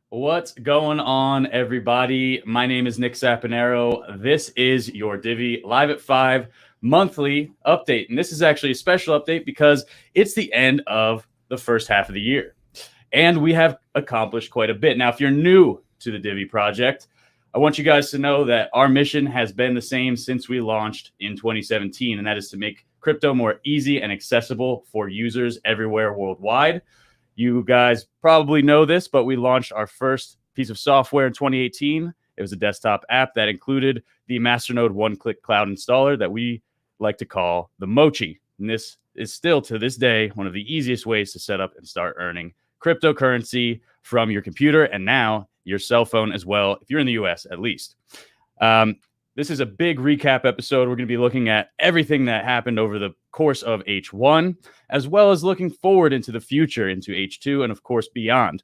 What's going on, everybody? My name is Nick Saponaro. This is your Divi Live at 5 monthly update. And this is actually a special update because it's the end of the first half of the year. And we have accomplished quite a bit. Now, if you're new to the Divi project, I want you guys to know that our mission has been the same since we launched in 2017, and that is to make crypto more easy and accessible for users everywhere worldwide. You guys probably know this, but we launched our first piece of software in 2018. It was a desktop app that included the Masternode one-click cloud installer that we like to call the Mochi. And this is still, to this day, one of the easiest ways to set up and start earning cryptocurrency from your computer and now your cell phone as well, if you're in the US at least. This is a big recap episode. We're going to be looking at everything that happened over the course of H1, as well as looking forward into the future, into H2, and of course beyond.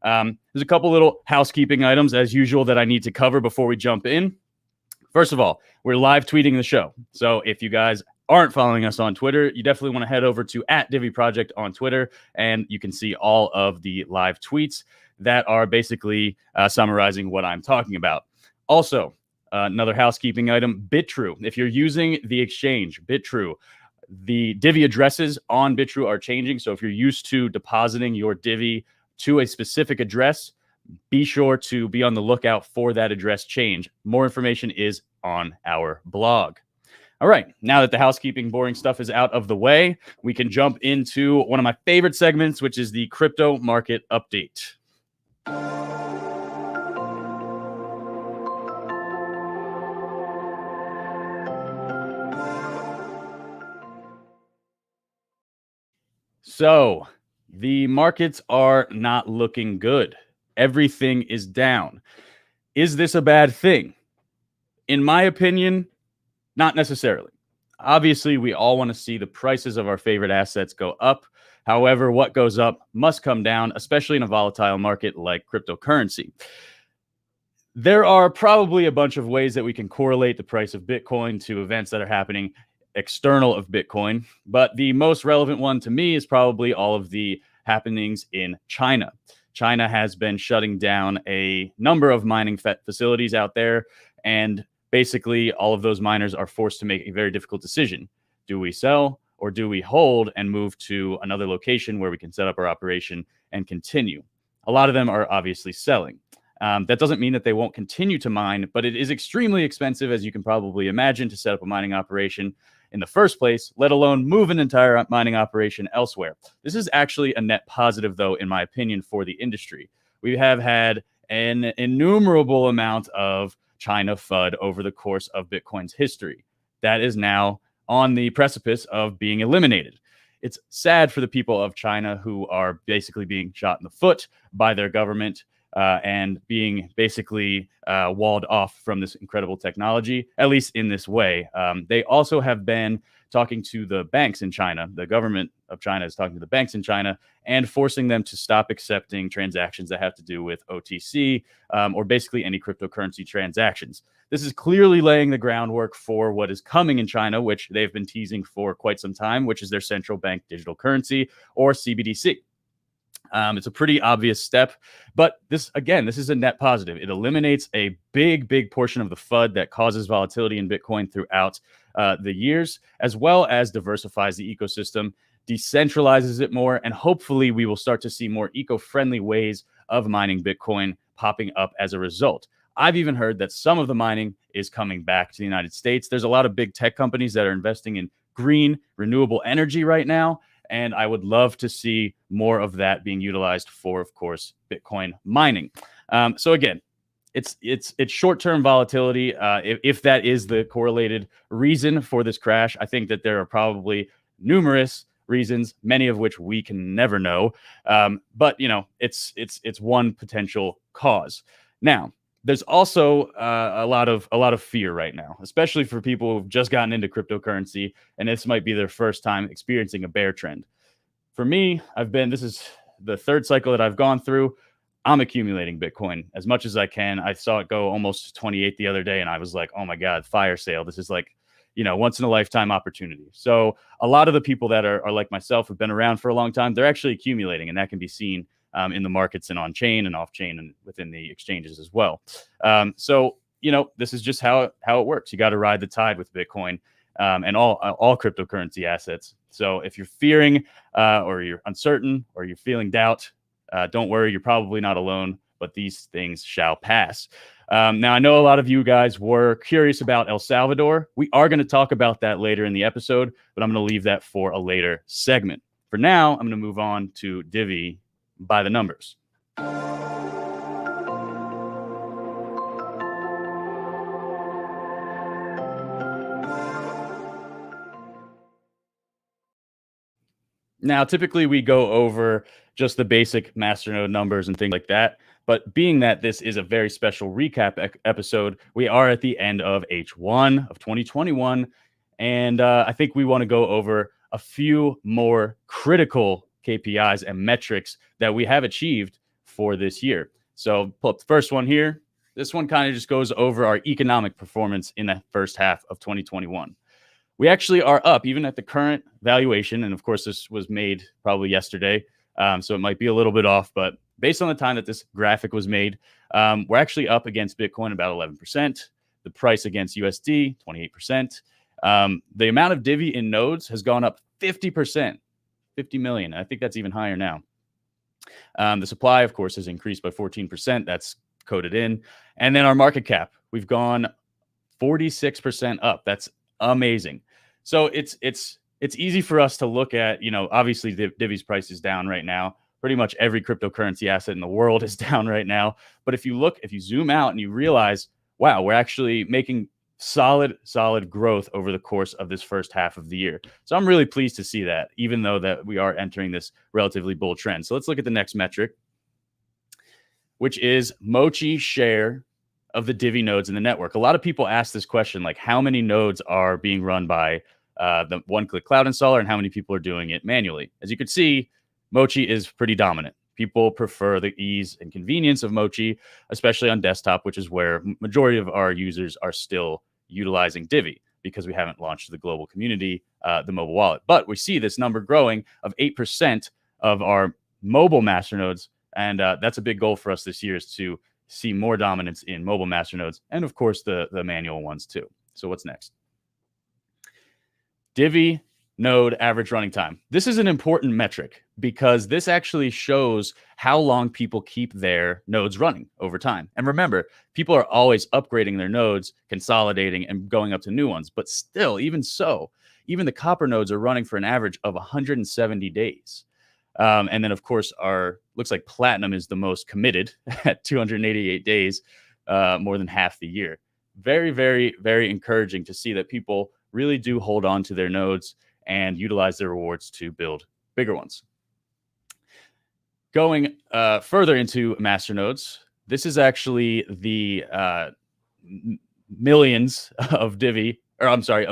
There's a couple little housekeeping items, as usual, that I need to cover before we jump in. First of all, we're live tweeting the show. So if you guys aren't following us on Twitter, you definitely want to head over to @DiviProject on Twitter, and you can see all of the live tweets that are basically summarizing what I'm talking about. Also, another housekeeping item, Bitrue. If you're using the exchange, Bitrue, the Divi addresses on Bitrue are changing. So if you're used to depositing your Divi to a specific address, be sure to be on the lookout for that address change. More information is on our blog. All right, now that the housekeeping boring stuff is out of the way, we can jump into one of my favorite segments, which is the crypto market update. So the markets are not looking good. Everything is down. Is this a bad thing? In my opinion, not necessarily. Obviously, we all want to see the prices of our favorite assets go up. However, what goes up must come down, especially in a volatile market like cryptocurrency. There are probably a bunch of ways that we can correlate the price of Bitcoin to events that are happening external of Bitcoin, but the most relevant one to me is probably all of the happenings in China. China has been shutting down a number of mining facilities out there, and basically all of those miners are forced to make a very difficult decision. Do we sell or do we hold and move to another location where we can set up our operation and continue? A lot of them are obviously selling. That doesn't mean that they won't continue to mine, but it is extremely expensive, as you can probably imagine, to set up a mining operation in the first place, let alone move an entire mining operation elsewhere. This is actually a net positive, though, in my opinion, for the industry. We have had an innumerable amount of China FUD over the course of Bitcoin's history. That is now on the precipice of being eliminated. It's sad for the people of China who are basically being shot in the foot by their government and being basically walled off from this incredible technology, at least in this way. They also have been talking to the banks in China. The government of China is talking to the banks in China and forcing them to stop accepting transactions that have to do with OTC or basically any cryptocurrency transactions. This is clearly laying the groundwork for what is coming in China, which they've been teasing for quite some time, which is their central bank digital currency, or CBDC. It's a pretty obvious step, but this is a net positive. It eliminates a big portion of the FUD that causes volatility in Bitcoin throughout the years, as well as diversifies the ecosystem, decentralizes it more, and hopefully we will start to see more eco-friendly ways of mining Bitcoin popping up as a result. I've even heard that some of the mining is coming back to the United States. There's a lot of big tech companies that are investing in green, renewable energy right now. And I would love to see more of that being utilized for, of course, Bitcoin mining. So again, it's short-term volatility. If that is the correlated reason for this crash, I think that there are probably numerous reasons, many of which we can never know. But it's one potential cause. Now, there's also a lot of fear right now, especially for people who've just gotten into cryptocurrency, and this might be their first time experiencing a bear trend. For me, this is the third cycle that I've gone through. I'm accumulating Bitcoin as much as I can. I saw it go almost to 28 the other day, and I was like, oh my God, fire sale. This is like, once in a lifetime opportunity. So a lot of the people that are like myself, have been around for a long time, they're actually accumulating, and that can be seen in the markets and on chain and off chain and within the exchanges as well. So this is just how it works. You got to ride the tide with Bitcoin and all cryptocurrency assets. So if you're fearing or you're uncertain or you're feeling doubt, don't worry, you're probably not alone, but these things shall pass. Now, I know a lot of you guys were curious about El Salvador. We are going to talk about that later in the episode, but I'm going to leave that for a later segment. For now, I'm going to move on to Divi by the numbers. Now, typically we go over just the basic Masternode numbers and things like that. But being that this is a very special recap episode, we are at the end of H1 of 2021. And I think we want to go over a few more critical KPIs and metrics that we have achieved for this year. So pull up the first one here. This one kind of just goes over our economic performance in the first half of 2021. We actually are up even at the current valuation. And of course, this was made probably yesterday. So it might be a little bit off, but based on the time that this graphic was made, we're actually up against Bitcoin about 11%. The price against USD, 28%. The amount of Divi in nodes has gone up 50%, 50 million. I think that's even higher now. The supply, of course, has increased by 14%. That's coded in. And then our market cap, we've gone 46% up. That's amazing. So it's easy for us to look at, obviously Divi's price is down right now. Pretty much every cryptocurrency asset in the world is down right now. But if you zoom out and you realize, wow, we're actually making solid growth over the course of this first half of the year. So I'm really pleased to see that, even though that we are entering this relatively bull trend. So let's look at the next metric, which is Mochi share of the Divi nodes in the network. A lot of people ask this question, like how many nodes are being run by the one-click cloud installer and how many people are doing it manually. As you can see, Mochi is pretty dominant. People prefer the ease and convenience of Mochi, especially on desktop, which is where majority of our users are still utilizing Divi because we haven't launched the global community, the mobile wallet. But we see this number growing of 8% of our mobile masternodes. And that's a big goal for us this year, is to see more dominance in mobile masternodes and, of course, the manual ones too. So what's next? Divi node average running time. This is an important metric because this actually shows how long people keep their nodes running over time. And remember, people are always upgrading their nodes, consolidating, and going up to new ones. But still, even the copper nodes are running for an average of 170 days. And then, of course, looks like platinum is the most committed at 288 days, more than half the year. Very, very, very encouraging to see that people really do hold on to their nodes and utilize their rewards to build bigger ones. Going further into masternodes, this is actually the millions of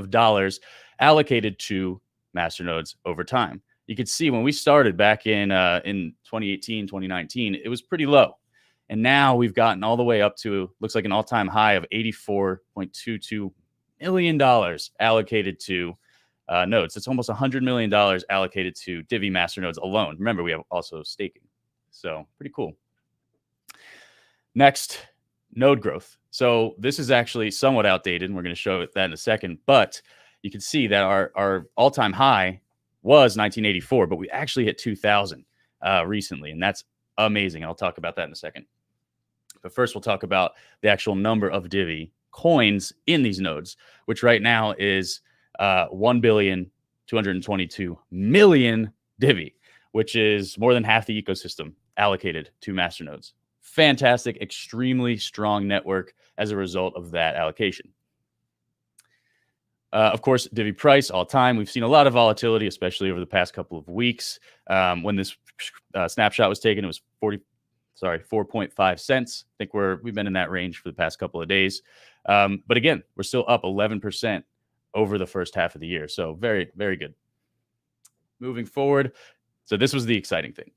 dollars allocated to masternodes over time. You could see when we started back in 2018, 2019, it was pretty low. And now we've gotten all the way up to, looks like an all-time high of $84.22 million allocated to nodes. It's almost $100 million allocated to Divi masternodes alone. Remember, we have also staking. So pretty cool. Next, node growth. So this is actually somewhat outdated, and we're going to show that in a second. But you can see that our all-time high was 1984, but we actually hit 2000 recently, and that's amazing. I'll talk about that in a second. But first, we'll talk about the actual number of Divi coins in these nodes, which right now is 1,222,000,000 Divi, which is more than half the ecosystem allocated to Masternodes. Fantastic, extremely strong network as a result of that allocation. Of course, Divi Price all time. We've seen a lot of volatility, especially over the past couple of weeks. When this snapshot was taken, it was 4.5 cents. I think we've been in that range for the past couple of days. But again, we're still up 11% over the first half of the year. So very, very good. Moving forward. So this was the exciting thing.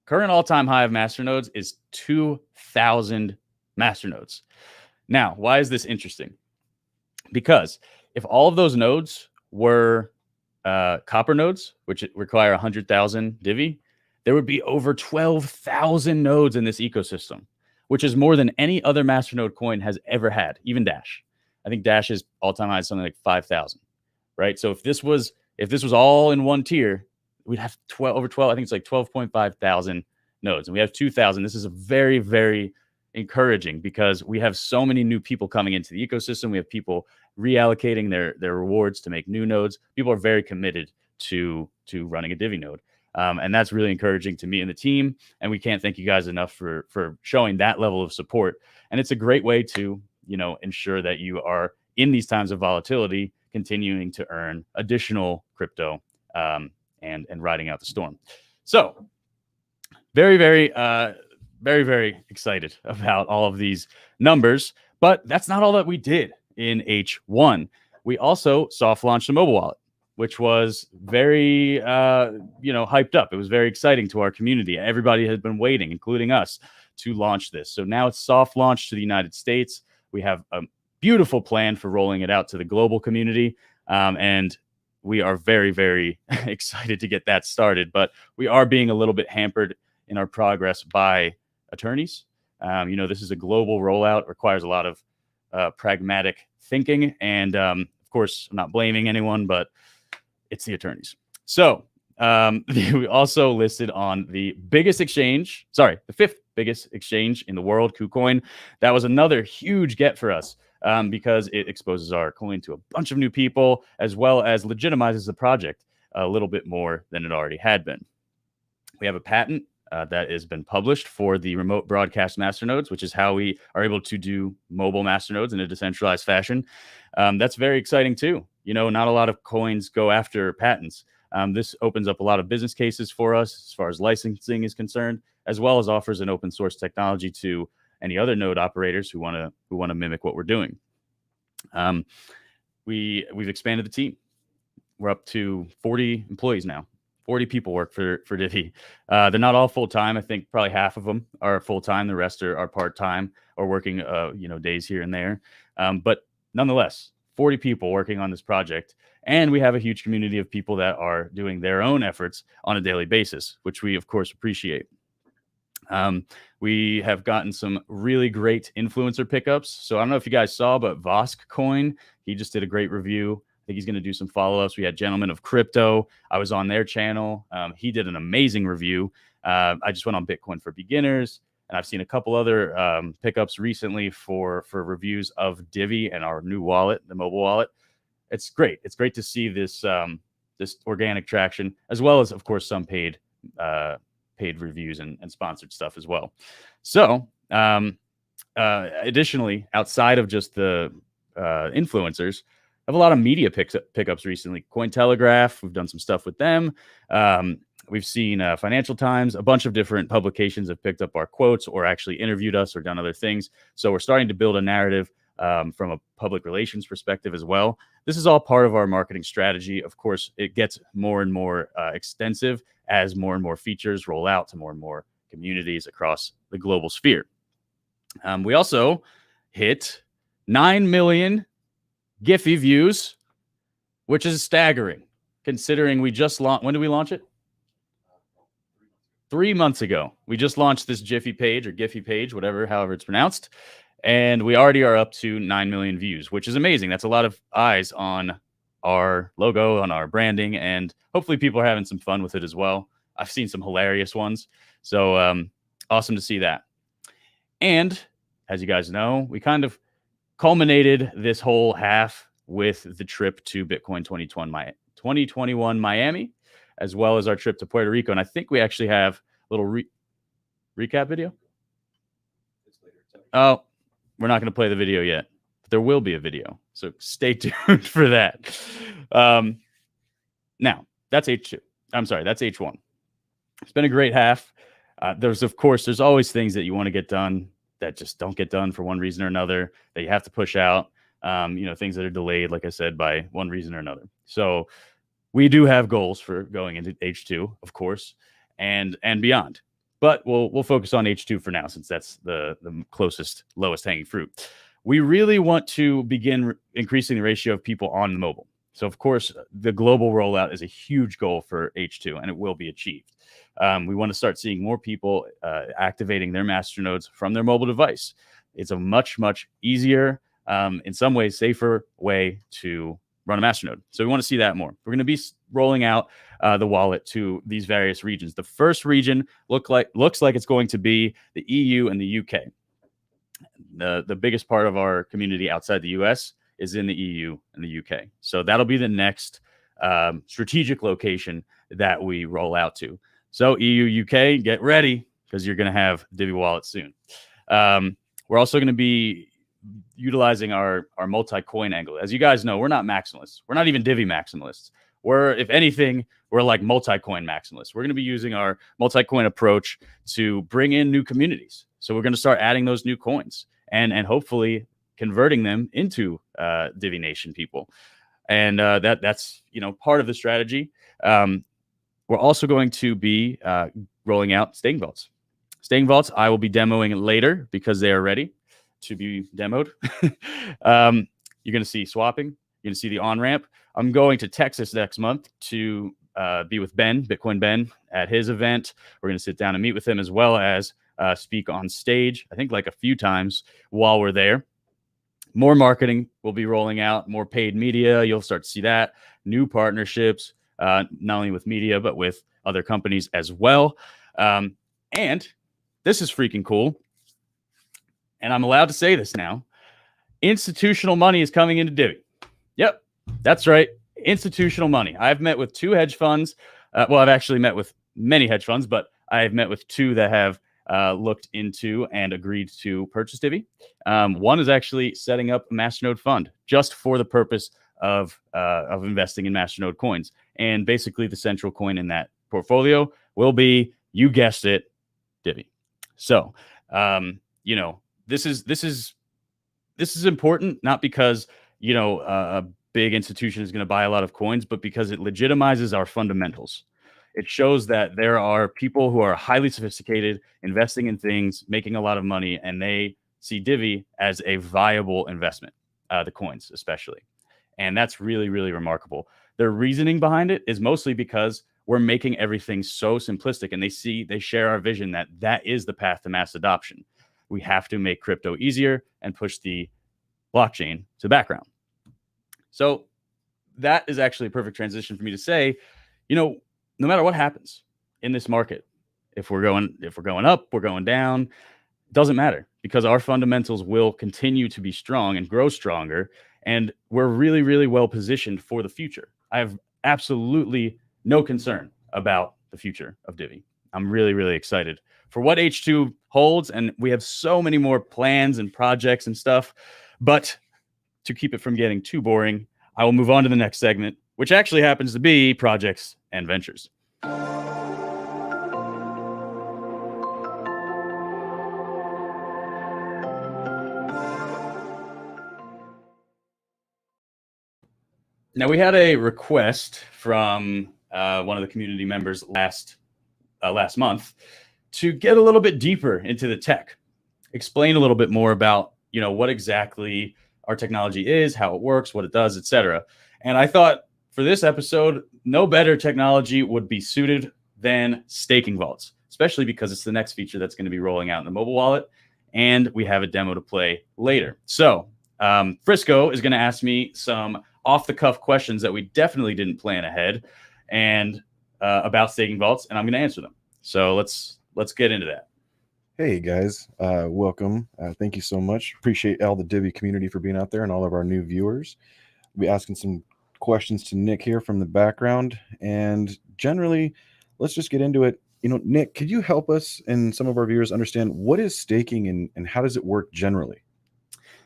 Current all-time high of masternodes is 2,000 masternodes. Now, why is this interesting? Because if all of those nodes were copper nodes, which require 100,000 Divi, there would be over 12,000 nodes in this ecosystem, which is more than any other masternode coin has ever had, even Dash. I think Dash's all-time high is something like 5,000, right? So if this was all in one tier, we'd have over 12. I think it's like 12.5 thousand nodes, and we have 2,000. This is a very, very encouraging because we have so many new people coming into the ecosystem. We have people reallocating their rewards to make new nodes. People are very committed to running a Divi node. And that's really encouraging to me and the team. And we can't thank you guys enough for showing that level of support. And it's a great way to, ensure that you are in these times of volatility, continuing to earn additional crypto and riding out the storm. So very, very, very, very excited about all of these numbers. But that's not all that we did in H1. We also soft launched a mobile wallet, which was very, hyped up. It was very exciting to our community. Everybody had been waiting, including us, to launch this. So now it's soft launched to the United States. We have a beautiful plan for rolling it out to the global community. And we are very, very excited to get that started. But we are being a little bit hampered in our progress by attorneys. This is a global rollout, requires a lot of pragmatic thinking. And of course, I'm not blaming anyone, but it's the attorneys. So we also listed on the fifth biggest exchange in the world, KuCoin. That was another huge get for us because it exposes our coin to a bunch of new people, as well as legitimizes the project a little bit more than it already had been. We have a patent that has been published for the remote broadcast masternodes, which is how we are able to do mobile masternodes in a decentralized fashion. That's very exciting too. Not a lot of coins go after patents. This opens up a lot of business cases for us as far as licensing is concerned, as well as offers an open source technology to any other node operators who want to mimic what we're doing. We've expanded the team. We're up to 40 employees now. 40 people work for Divi. They're not all full time. I think probably half of them are full time. The rest are part time or working days here and there. But nonetheless, 40 people working on this project. And we have a huge community of people that are doing their own efforts on a daily basis, which we, of course, appreciate. We have gotten some really great influencer pickups. So I don't know if you guys saw, but Vosk Coin, he just did a great review. I think he's going to do some follow-ups. We had Gentlemen of Crypto. I was on their channel. He did an amazing review. I just went on Bitcoin for Beginners. And I've seen a couple other pickups recently for reviews of Divi and our new wallet, the mobile wallet. It's great. It's great to see this this organic traction, as well as, of course, some paid reviews and sponsored stuff as well. So additionally, outside of just the influencers, I have a lot of media pickups recently. Cointelegraph, we've done some stuff with them. We've seen Financial Times, a bunch of different publications have picked up our quotes or actually interviewed us or done other things. So we're starting to build a narrative from a public relations perspective as well. This is all part of our marketing strategy. Of course, it gets more and more extensive as more and more features roll out to more and more communities across the global sphere. We also hit 9 million Giffy views, which is staggering considering we just launched. When did we launch it? 3 months ago. We just launched this Giffy page or Giffy page, however it's pronounced. And we already are up to 9 million views, which is amazing. That's a lot of eyes on our logo, on our branding, and hopefully people are having some fun with it as well. I've seen some hilarious ones. So awesome to see that. And as you guys know, we kind of culminated this whole half with the trip to Bitcoin 2021 Miami, as well as our trip to Puerto Rico. And I think we actually have a little recap video. Oh, we're not going to play the video yet. But there will be a video, so stay tuned for that. Now, that's H2. I'm sorry, that's H1. It's been a great half. There's always things that you want to get done that just don't get done for one reason or another, that you have to push out, things that are delayed, like I said, by one reason or another. So we do have goals for going into H2, of course, and beyond. But we'll focus on H2 for now, since that's the closest, lowest hanging fruit. We really want to begin increasing the ratio of people on the mobile. So, of course, the global rollout is a huge goal for H2, and it will be achieved. We want to start seeing more people activating their masternodes from their mobile device. It's a much, much easier, in some ways, safer way to run a masternode. So we want to see that more. We're going to be rolling out the wallet to these various regions. The first region looks like it's going to be the EU and the UK. The biggest part of our community outside the US is in the EU and the UK. So that'll be the next strategic location that we roll out to. So EU, UK, get ready, because you're going to have Divi Wallet soon. We're also going to be utilizing our multi-coin angle. As you guys know, we're not maximalists. We're not even Divi maximalists. If anything, we're like multi-coin maximalists. We're going to be using our multi-coin approach to bring in new communities. So we're going to start adding those new coins and hopefully converting them into Divi Nation people. And that's part of the strategy. We're also going to be rolling out staking vaults. Staking vaults, I will be demoing later because they are ready to be demoed. You're going to see swapping. You're going to see the on-ramp. I'm going to Texas next month to be with Bitcoin Ben, at his event. We're going to sit down and meet with him, as well as speak on stage, I think like a few times while we're there. More marketing will be rolling out, more paid media. You'll start to see that. New partnerships, not only with media, but with other companies as well. And this is freaking cool. And I'm allowed to say this now. Institutional money is coming into Divi. Yep, that's right. Institutional money. I've met with 2 hedge funds. I've actually met with many hedge funds, but I've met with 2 that have looked into and agreed to purchase Divi. One is actually setting up a Masternode fund just for the purpose of investing in Masternode coins. And basically the central coin in that portfolio will be, you guessed it, Divi. So, this is important, not because, a big institution is going to buy a lot of coins, but because it legitimizes our fundamentals. It shows that there are people who are highly sophisticated, investing in things, making a lot of money, and they see Divi as a viable investment, the coins especially. And that's really, really remarkable. Their reasoning behind it is mostly because we're making everything so simplistic, and they share our vision that is the path to mass adoption. We have to make crypto easier and push the blockchain to the background. So that is actually a perfect transition for me to say, no matter what happens in this market, if we're going up, we're going down, doesn't matter, because our fundamentals will continue to be strong and grow stronger. And we're really, really well positioned for the future. I have absolutely no concern about the future of Divi. I'm really, really excited for what H2 holds. And we have so many more plans and projects and stuff. But to keep it from getting too boring, I will move on to the next segment, which actually happens to be projects and ventures. Now, we had a request from one of the community members last month to get a little bit deeper into the tech, explain a little bit more about what exactly our technology is, how it works, what it does, etc. And I thought for this episode, no better technology would be suited than staking vaults, especially because it's the next feature that's going to be rolling out in the mobile wallet, and we have a demo to play later. So Frisco is going to ask me some off-the-cuff questions that we definitely didn't plan ahead, and about staking vaults, and I'm going to answer them. So let's get into that. Hey guys, welcome. Thank you so much. Appreciate all the Divi community for being out there and all of our new viewers. We'll be asking some questions to Nick here from the background. And generally, let's just get into it. Nick, could you help us and some of our viewers understand what is staking and how does it work generally?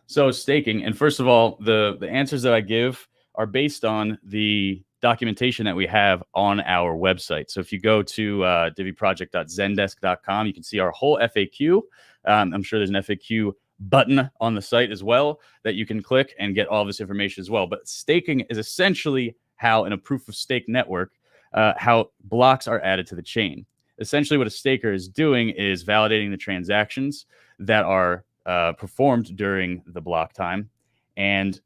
So staking, and first of all, the answers that I give are based on the documentation that we have on our website. So if you go to diviproject.zendesk.com, you can see our whole FAQ. I'm sure there's an FAQ button on the site as well that you can click and get all this information as well. But staking is essentially how in a proof of stake network, how blocks are added to the chain. Essentially, what a staker is doing is validating the transactions that are performed during the block time, and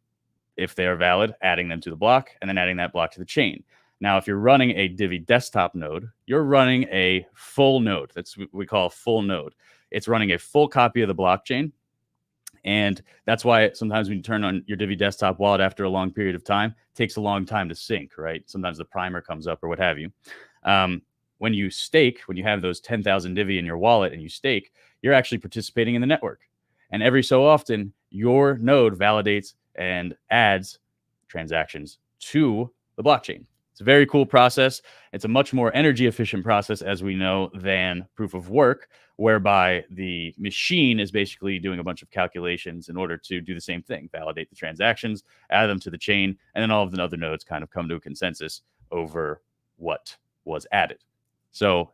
if they are valid, adding them to the block and then adding that block to the chain. Now, if you're running a Divi desktop node, you're running a full node. That's what we call a full node. It's running a full copy of the blockchain. And that's why sometimes when you turn on your Divi desktop wallet after a long period of time, it takes a long time to sync, right? Sometimes the primer comes up or what have you. When you stake, when you have those 10,000 Divi in your wallet and you stake, you're actually participating in the network. And every so often, your node validates and adds transactions to the blockchain. It's a very cool process. It's a much more energy efficient process, as we know, than proof of work, whereby the machine is basically doing a bunch of calculations in order to do the same thing, validate the transactions, add them to the chain, and then all of the other nodes kind of come to a consensus over what was added. So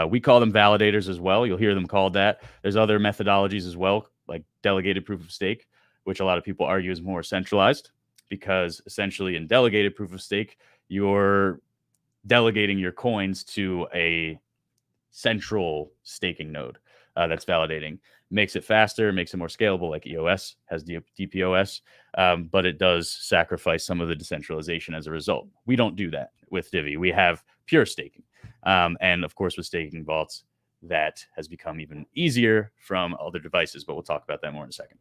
we call them validators as well. You'll hear them called that. There's other methodologies as well, like delegated proof of stake, which a lot of people argue is more centralized because essentially in delegated proof of stake, you're delegating your coins to a central staking node that's validating. Makes it faster, makes it more scalable, like EOS has DPoS, but it does sacrifice some of the decentralization as a result. We don't do that with Divi. We have pure staking. And of course, with staking vaults, that has become even easier from other devices, but we'll talk about that more in a second.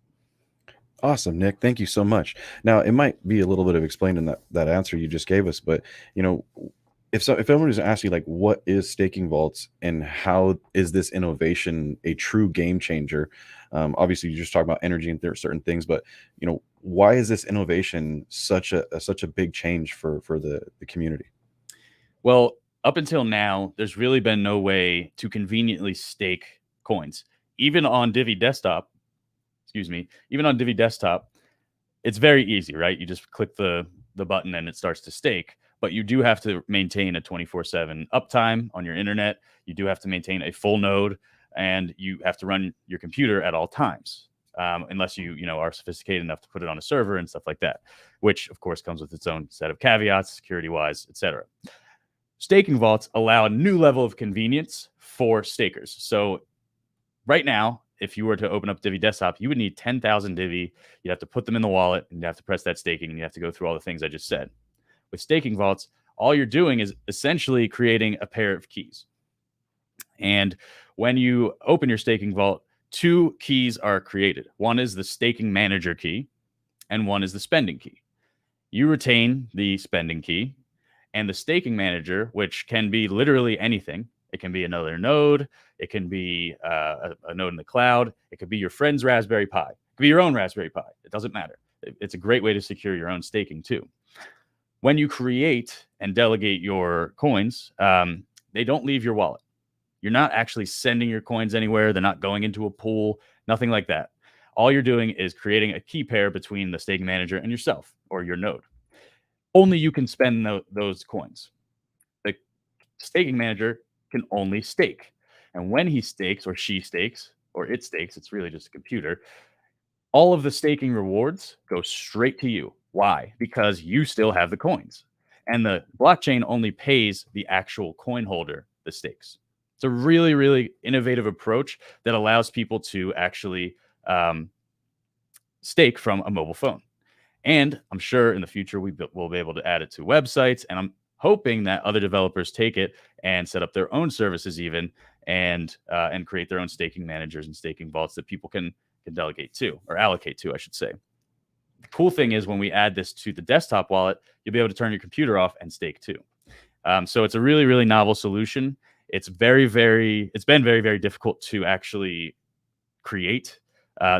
Awesome, Nick. Thank you so much. Now, it might be a little bit of explained in that answer you just gave us, but if everyone was to ask you like what is staking vaults and how is this innovation a true game changer, obviously you just talk about energy and certain things, but why is this innovation such a big change for the community? Well, up until now, there's really been no way to conveniently stake coins. Even on Divi desktop, even on Divi desktop, it's very easy, right? You just click the button and it starts to stake. But you do have to maintain a 24/7 uptime on your internet. You do have to maintain a full node, and you have to run your computer at all times, unless you are sophisticated enough to put it on a server and stuff like that, which of course comes with its own set of caveats, security wise, etc. Staking vaults allow a new level of convenience for stakers. So right now, if you were to open up Divi Desktop, you would need 10,000 Divi. You'd have to put them in the wallet, and you'd have to press that staking, and you have to go through all the things I just said. With staking vaults, all you're doing is essentially creating a pair of keys. And when you open your staking vault, two keys are created. One is the staking manager key, and one is the spending key. You retain the spending key, and the staking manager, which can be literally anything. It can be another node. It can be a node in the cloud. It could be your friend's Raspberry Pi. It could be your own Raspberry Pi. It doesn't matter. It's a great way to secure your own staking too. When you create and delegate your coins, they don't leave your wallet. You're not actually sending your coins anywhere. They're not going into a pool, nothing like that. All you're doing is creating a key pair between the staking manager and yourself or your node. Only you can spend those coins. The staking manager can only stake. And when he stakes or she stakes or it stakes, it's really just a computer, all of the staking rewards go straight to you. Why? Because you still have the coins. And the blockchain only pays the actual coin holder the stakes. It's a really, really innovative approach that allows people to actually stake from a mobile phone. And I'm sure in the future we'll be able to add it to websites. And I'm hoping that other developers take it and set up their own services even and create their own staking managers and staking vaults that people can delegate to or allocate to, I should say. The cool thing is when we add this to the desktop wallet, you'll be able to turn your computer off and stake too. So it's a really, really novel solution. It's been very, very difficult to actually create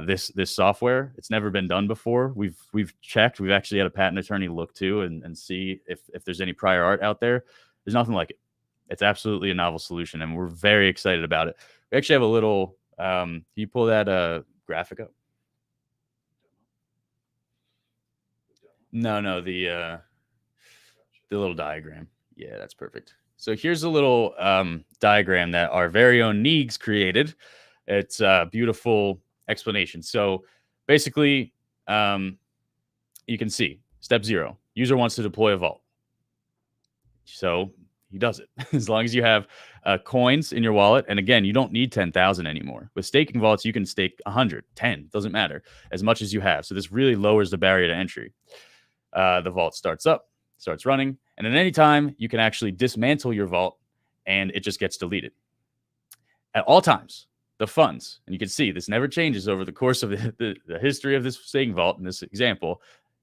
this software. It's never been done before. We've checked. We've actually had a patent attorney look to and see if there's any prior art out there. There's nothing like it. It's absolutely a novel solution, and we're very excited about it. We actually have a little. Can you pull that graphic up? No, the little diagram. Yeah, that's perfect. So here's a little diagram that our very own Neegs created. It's a beautiful explanation. So basically, you can see step 0, user wants to deploy a vault. So he does it as long as you have coins in your wallet. And again, you don't need 10,000 anymore. With staking vaults, you can stake 100, 10, doesn't matter, as much as you have. So this really lowers the barrier to entry. The vault starts up, starts running, and at any time, you can actually dismantle your vault, and it just gets deleted. At all times, the funds, and you can see this never changes over the course of the history of this staking vault in this example,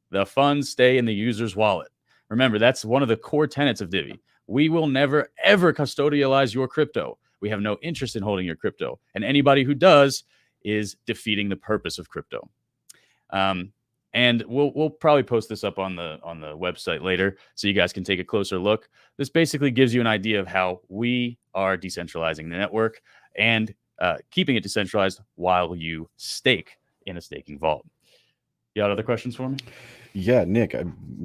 the funds stay in the user's wallet. Remember, that's one of the core tenets of Divi. We will never, ever custodialize your crypto. We have no interest in holding your crypto. And anybody who does is defeating the purpose of crypto. And we'll probably post this up on the website later so you guys can take a closer look. This basically gives you an idea of how we are decentralizing the network and keeping it decentralized while you stake in a staking vault. You got other questions for me? Yeah, Nick,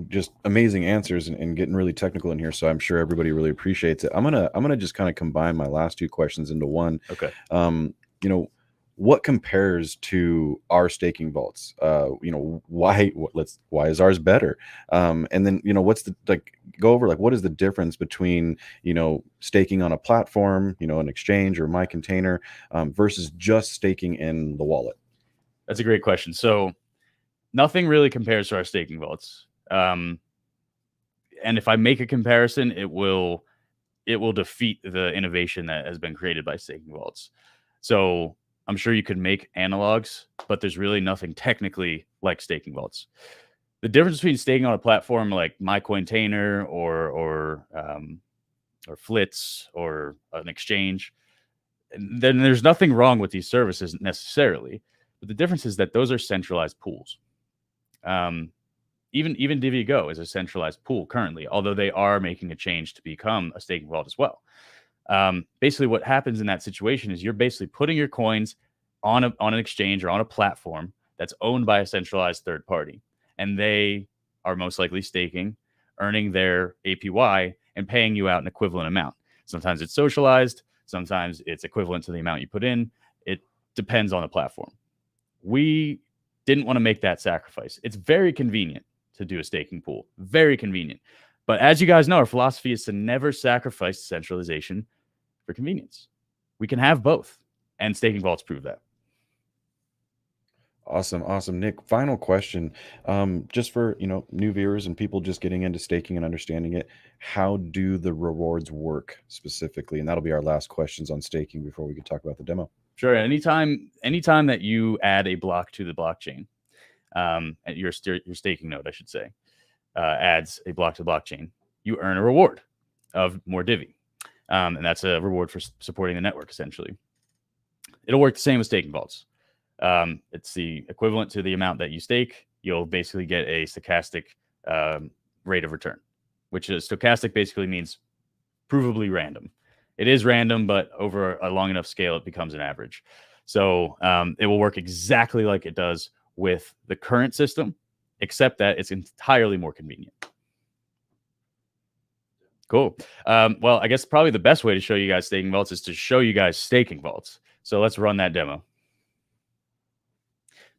just amazing answers and getting really technical in here. So I'm sure everybody really appreciates it. I'm gonna just kind of combine my last 2 questions into one. Okay. What compares to our staking vaults? Why is ours better? And then what's the go over what is the difference between staking on a platform, an exchange or my container, versus just staking in the wallet? That's a great question. So nothing really compares to our staking vaults. And if I make a comparison, it will defeat the innovation that has been created by staking vaults. So I'm sure you could make analogs, but there's really nothing technically like staking vaults. The difference between staking on a platform like MyCointainer or Flitz or an exchange, then there's nothing wrong with these services necessarily. But the difference is that those are centralized pools. Even Divi Go is a centralized pool currently, although they are making a change to become a staking vault as well. Basically, what happens in that situation is you're basically putting your coins on an exchange or on a platform that's owned by a centralized third party, and they are most likely staking, earning their APY, and paying you out an equivalent amount. Sometimes it's socialized, sometimes it's equivalent to the amount you put in. It depends on the platform. We didn't want to make that sacrifice. It's very convenient to do a staking pool, very convenient. But as you guys know, our philosophy is to never sacrifice centralization for convenience. We can have both, and staking vaults prove that. Awesome, Nick. Final question, just for new viewers and people just getting into staking and understanding it. How do the rewards work specifically? And that'll be our last questions on staking before we can talk about the demo. Sure. Anytime that you add a block to the blockchain, your staking node, I should say, adds a block to the blockchain, you earn a reward of more Divi. And that's a reward for supporting the network, essentially. It'll work the same with staking vaults. It's the equivalent to the amount that you stake. You'll basically get a stochastic rate of return, which is stochastic basically means provably random. It is random, but over a long enough scale, it becomes an average. So it will work exactly like it does with the current system, except that it's entirely more convenient. Cool. Well, I guess probably the best way to show you guys staking vaults is to show you guys staking vaults. So let's run that demo.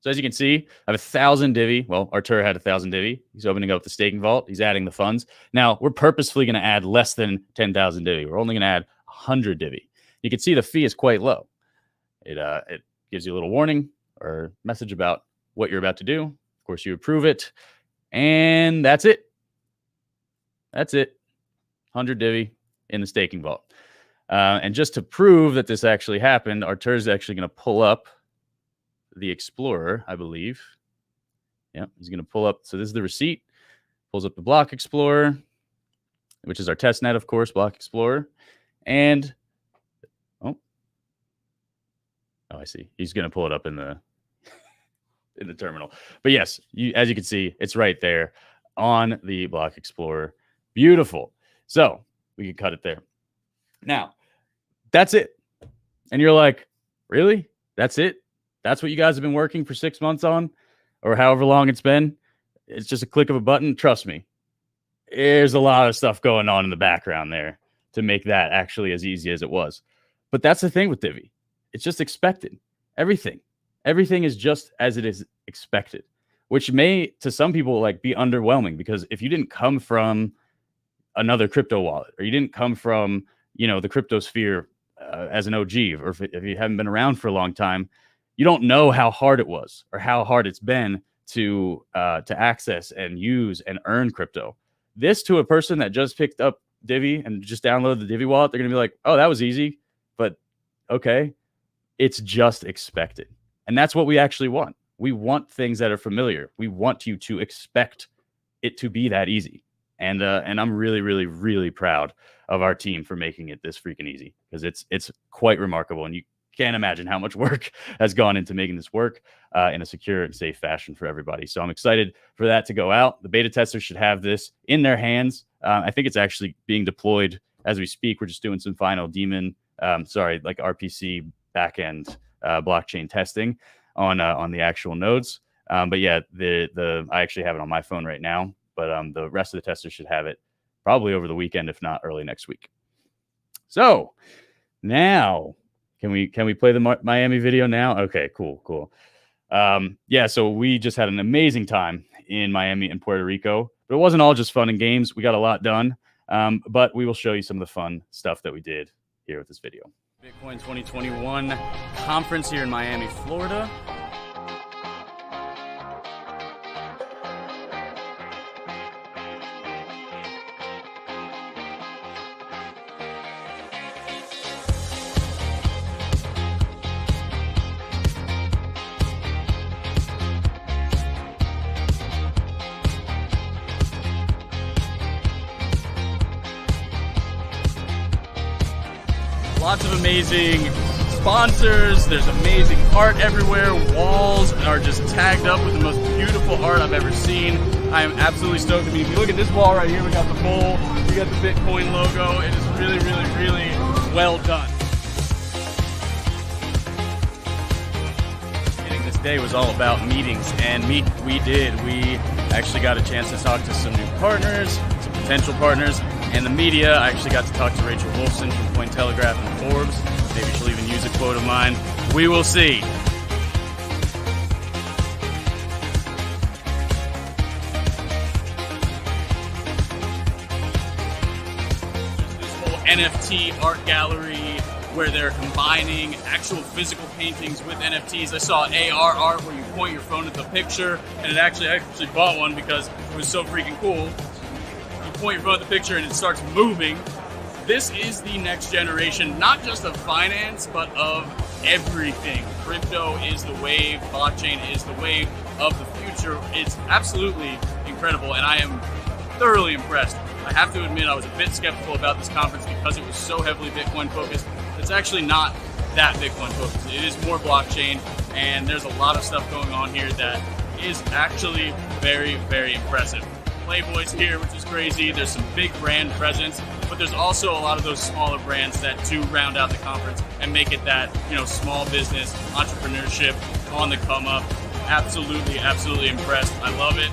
So as you can see, I have 1,000 Divi. Well, Artur had 1,000 Divi. He's opening up the staking vault. He's adding the funds. Now, we're purposefully going to add less than 10,000 Divi. We're only going to add 100 Divi. You can see the fee is quite low. It gives you a little warning or message about what you're about to do. Of course, you approve it. And that's it. That's it. 100 Divi in the staking vault. And just to prove that this actually happened, Artur is actually going to pull up the Explorer, I believe. Yeah, he's going to pull up. So this is the receipt. Pulls up the Block Explorer, which is our test net, of course, Block Explorer. And Oh, I see. He's going to pull it up in the terminal. But yes, as you can see, it's right there on the Block Explorer. Beautiful. So we can cut it there. Now, that's it. And you're like, really? That's it? That's what you guys have been working for 6 months on? Or however long it's been? It's just a click of a button. Trust me. There's a lot of stuff going on in the background there to make that actually as easy as it was. But that's the thing with Divi. It's just expected. Everything is just as it is expected, which may to some people like be underwhelming, because if you didn't come from another crypto wallet, or you didn't come from, the crypto sphere as an OG, or if you haven't been around for a long time, you don't know how hard it was or how hard it's been to access and use and earn crypto. This, to a person that just picked up Divi and just downloaded the Divi wallet, they're going to be like, oh, that was easy. But okay, it's just expected. And that's what we actually want. We want things that are familiar. We want you to expect it to be that easy. And I'm really, really, really proud of our team for making it this freaking easy, because it's quite remarkable. And you can't imagine how much work has gone into making this work in a secure and safe fashion for everybody. So I'm excited for that to go out. The beta testers should have this in their hands. I think it's actually being deployed as we speak. We're just doing some final RPC backend blockchain testing on the actual nodes. But yeah, I actually have it on my phone right now. But the rest of the testers should have it probably over the weekend, if not early next week. So now, can we play the Miami video now? Okay, cool. Yeah, so we just had an amazing time in Miami and Puerto Rico, but it wasn't all just fun and games. We got a lot done, but we will show you some of the fun stuff that we did here with this video. Bitcoin 2021 conference here in Miami, Florida. Lots of amazing sponsors. There's amazing art everywhere. Walls are just tagged up with the most beautiful art I've ever seen. I am absolutely stoked. I mean, if you look at this wall right here, we got the bull, we got the Bitcoin logo. It is really, really, really well done. This day was all about meetings, and we did. We actually got a chance to talk to some new partners, some potential partners, and the media. I actually got to talk to Rachel Wolfson from Cointelegraph and Forbes. Maybe she'll even use a quote of mine. We will see. This whole NFT art gallery where they're combining actual physical paintings with NFTs. I saw AR art where you point your phone at the picture, and I actually bought one because it was so freaking cool. Point your phone at the picture and it starts moving. This is the next generation, not just of finance, but of everything. Crypto is the wave, blockchain is the wave of the future. It's absolutely incredible, and I am thoroughly impressed. I have to admit, I was a bit skeptical about this conference because it was so heavily Bitcoin focused. It's actually not that Bitcoin focused. It is more blockchain, and there's a lot of stuff going on here that is actually very, very impressive. Playboy's here, which is crazy. There's some big brand presence, but there's also a lot of those smaller brands that do round out the conference and make it that, small business, entrepreneurship on the come up. Absolutely, absolutely impressed. I love it.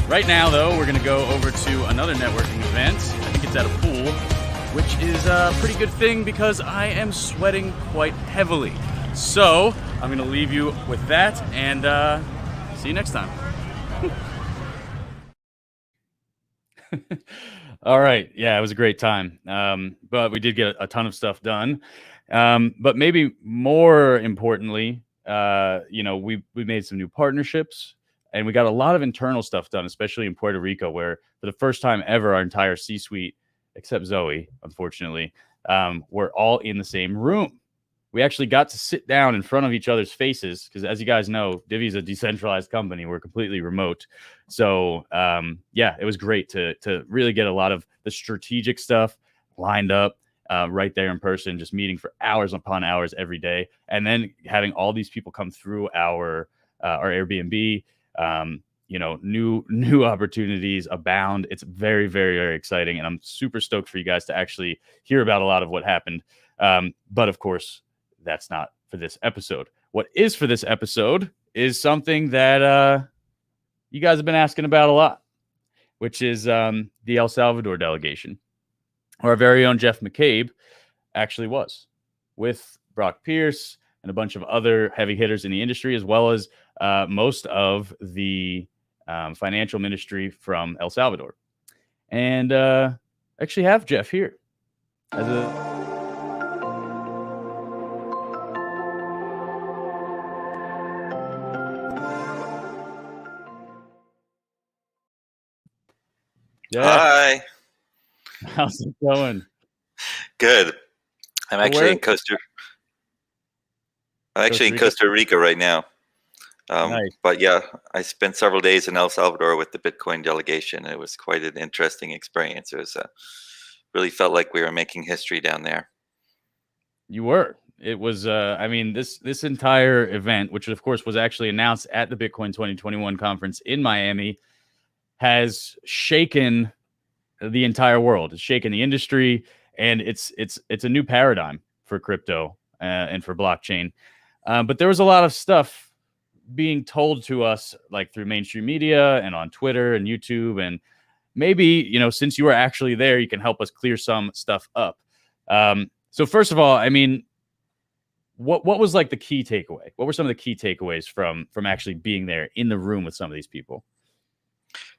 Right now, though, we're going to go over to another networking event. I think it's at a pool, which is a pretty good thing because I am sweating quite heavily. So I'm going to leave you with that, and see you next time. All right. Yeah, it was a great time. But we did get a ton of stuff done. But maybe more importantly, we made some new partnerships, and we got a lot of internal stuff done, especially in Puerto Rico, where for the first time ever, our entire C-suite, except Zoe, unfortunately, were all in the same room. We actually got to sit down in front of each other's faces because, as you guys know, Divi is a decentralized company. We're completely remote. So, it was great to really get a lot of the strategic stuff lined up right there in person, just meeting for hours upon hours every day, and then having all these people come through our Airbnb. New opportunities abound. It's very, very, very exciting, and I'm super stoked for you guys to actually hear about a lot of what happened. But of course, that's not for this episode. What is for this episode is something that you guys have been asking about a lot, which is the El Salvador delegation. Our very own Jeff McCabe actually was with Brock Pierce and a bunch of other heavy hitters in the industry, as well as most of the financial ministry from El Salvador. And actually have Jeff here as a Hi. How's it going? Good. I'm actually in Costa Costa Rica right now. Nice. But yeah, I spent several days in El Salvador with the Bitcoin delegation. It was quite an interesting experience. It was really felt like we were making history down there. You were. It was. This entire event, which of course was actually announced at the Bitcoin 2021 conference in Miami, has shaken the entire world. It's shaken the industry, and it's a new paradigm for crypto and for blockchain. But there was a lot of stuff being told to us, like through mainstream media and on Twitter and YouTube, and maybe since you were actually there, you can help us clear some stuff up. So first of all, I mean, what was like the key takeaway? What were some of the key takeaways from actually being there in the room with some of these people?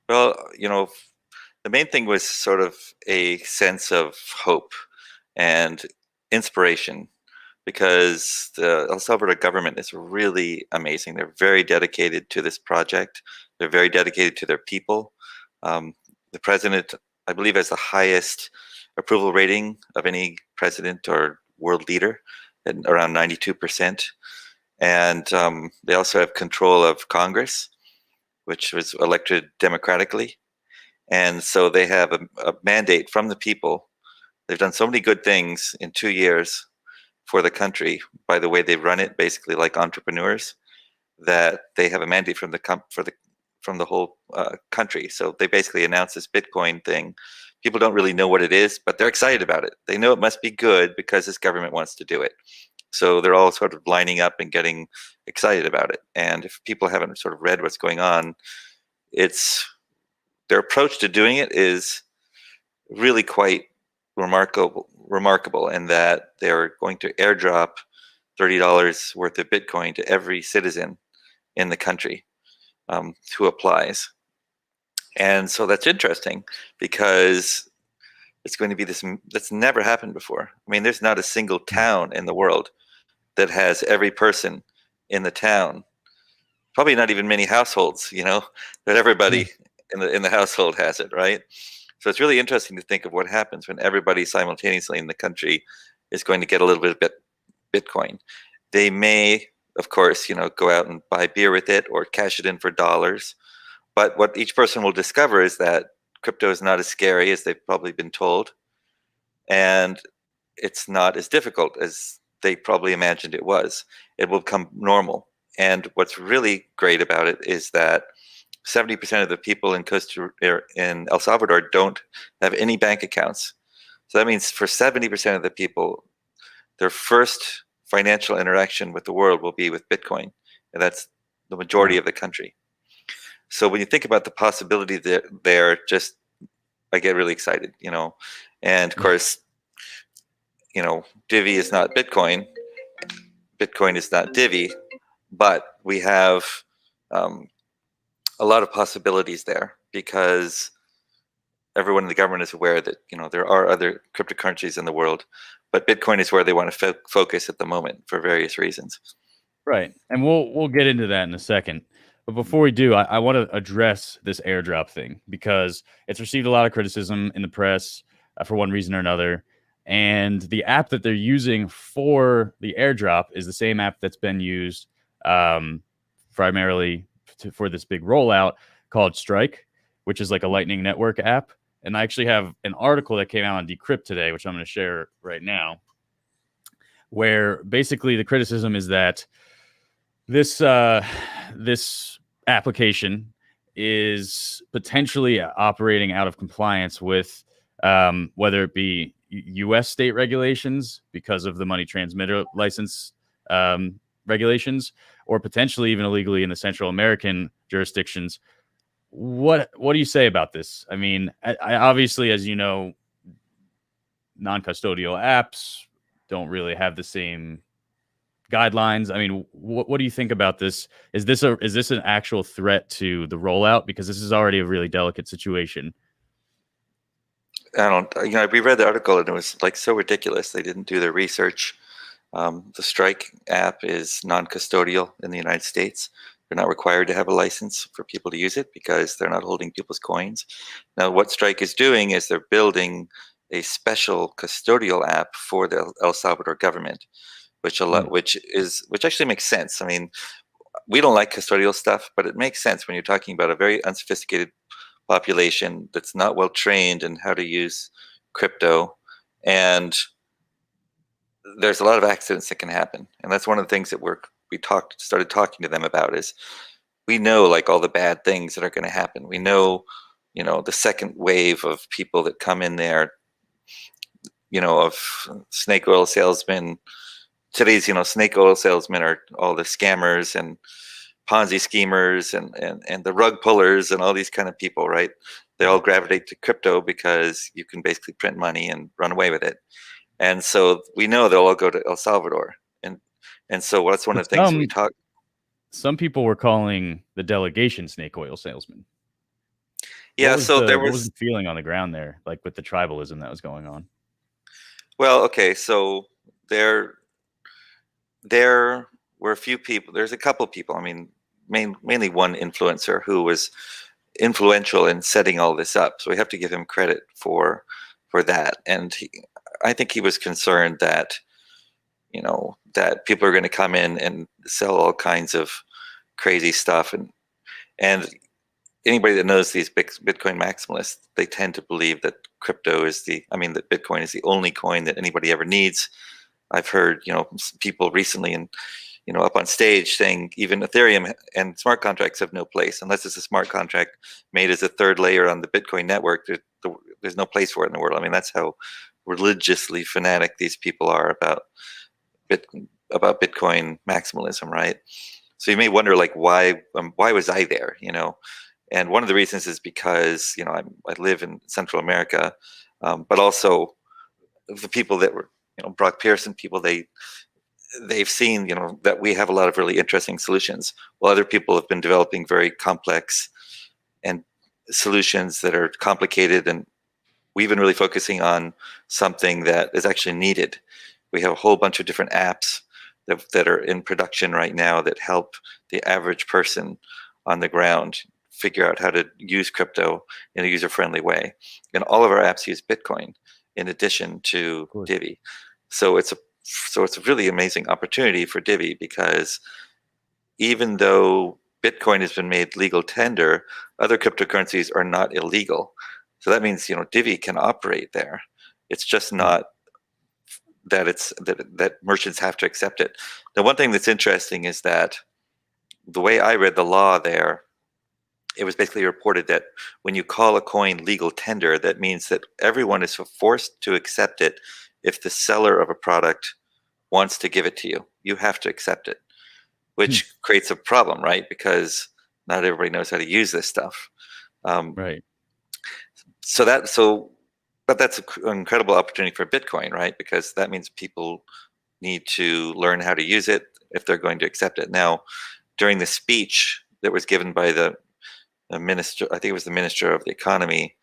Well, the main thing was sort of a sense of hope and inspiration, because the El Salvador government is really amazing. They're very dedicated to this project. They're very dedicated to their people. The president, I believe, has the highest approval rating of any president or world leader, at around 92%. And they also have control of Congress, which was elected democratically. And so they have a mandate from the people. They've done so many good things in 2 years for the country, by the way they run it, basically like entrepreneurs, that they have a mandate from the whole country. So they basically announced this Bitcoin thing. People don't really know what it is, but they're excited about it. They know it must be good because this government wants to do it. So they're all sort of lining up and getting excited about it. And if people haven't sort of read what's going on, their approach to doing it is really quite remarkable in that they're going to airdrop $30 worth of Bitcoin to every citizen in the country who applies. And so that's interesting, because it's going to be that's never happened before. I mean, there's not a single town in the world that has every person in the town, probably not even many households, that everybody in the household has it, right? So it's really interesting to think of what happens when everybody simultaneously in the country is going to get a little bit of Bitcoin. They may, of course, go out and buy beer with it or cash it in for dollars. But what each person will discover is that crypto is not as scary as they've probably been told. And it's not as difficult as they probably imagined it was. It will become normal. And what's really great about it is that 70% of the people in El Salvador don't have any bank accounts. So that means for 70% of the people, their first financial interaction with the world will be with Bitcoin. And that's the majority of the country. So when you think about the possibility there, I get really excited, And of course, Divi is not Bitcoin. Bitcoin is not Divi. But we have a lot of possibilities there, because everyone in the government is aware that there are other cryptocurrencies in the world, but Bitcoin is where they want to focus at the moment for various reasons. Right, and we'll get into that in a second. But before we do, I want to address this airdrop thing, because it's received a lot of criticism in the press for one reason or another. And the app that they're using for the airdrop is the same app that's been used primarily for this big rollout, called Strike, which is like a Lightning Network app. And I actually have an article that came out on Decrypt today, which I'm going to share right now, where basically the criticism is that this application is potentially operating out of compliance with whether it be U.S. state regulations because of the money transmitter license regulations, or potentially even illegally in the Central American jurisdictions. What do you say about this? I mean, I obviously, as you know, non-custodial apps don't really have the same guidelines. I mean, what do you think about this? Is this an actual threat to the rollout? Because this is already a really delicate situation. I don't, we read the article and it was like so ridiculous. They didn't do their research. The Strike app is non-custodial in the United States. They're not required to have a license for people to use it because they're not holding people's coins. Now, what Strike is doing is they're building a special custodial app for the El Salvador government, which actually makes sense. I mean, we don't like custodial stuff, but it makes sense when you're talking about a very unsophisticated population that's not well trained in how to use crypto, and there's a lot of accidents that can happen. And that's one of the things that we started talking to them about is we know like all the bad things that are going to happen. We know, the second wave of people that come in there, of snake oil salesmen. Today's, snake oil salesmen are all the scammers and Ponzi schemers and the rug pullers and all these kind of people, right? They all gravitate to crypto because you can basically print money and run away with it. And so we know they'll all go to El Salvador. And so that's one of the things we talk. Some people were calling the delegation snake oil salesmen. Yeah, what was the feeling on the ground there, like with the tribalism that was going on? Well, okay, so there were a few people. There's a couple people. I mean, mainly one influencer who was influential in setting all this up. So we have to give him credit for that. And I think he was concerned that, that people are going to come in and sell all kinds of crazy stuff. And anybody that knows these Bitcoin maximalists, they tend to believe that that Bitcoin is the only coin that anybody ever needs. I've heard, people recently and, up on stage saying even Ethereum and smart contracts have no place unless it's a smart contract made as a third layer on the Bitcoin network. There's no place for it in the world. I mean, that's how religiously fanatic these people are about Bitcoin maximalism, right? So you may wonder, like, why was I there? And one of the reasons is because I live in Central America, but also the people that were Brock Pearson people, they've seen that we have a lot of really interesting solutions, while other people have been developing very complex and solutions that are complicated, and we've been really focusing on something that is actually needed. We have a whole bunch of different apps that are in production right now that help the average person on the ground figure out how to use crypto in a user-friendly way. And all of our apps use Bitcoin in addition to Divi. So it's a really amazing opportunity for Divi, because even though Bitcoin has been made legal tender, other cryptocurrencies are not illegal. So that means Divi can operate there. It's just not that merchants have to accept it. The one thing that's interesting is that the way I read the law there, it was basically reported that when you call a coin legal tender, that means that everyone is forced to accept it. If the seller of a product wants to give it to you, you have to accept it, which creates a problem, right? Because not everybody knows how to use this stuff. Right. But that's an incredible opportunity for Bitcoin, right? Because that means people need to learn how to use it if they're going to accept it. Now, during the speech that was given by the minister, I think it was the Minister of the Economy,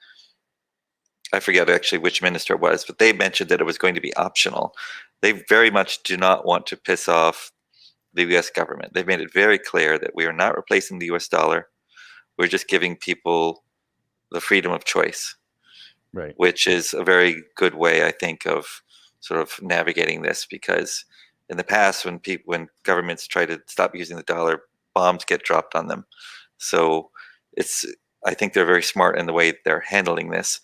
I forget actually which minister it was, but they mentioned that it was going to be optional. They very much do not want to piss off the US government. They've made it very clear that we are not replacing the US dollar. We're just giving people the freedom of choice. Right. Which is a very good way, I think, of sort of navigating this, because in the past, when governments try to stop using the dollar, bombs get dropped on them. So I think they're very smart in the way they're handling this.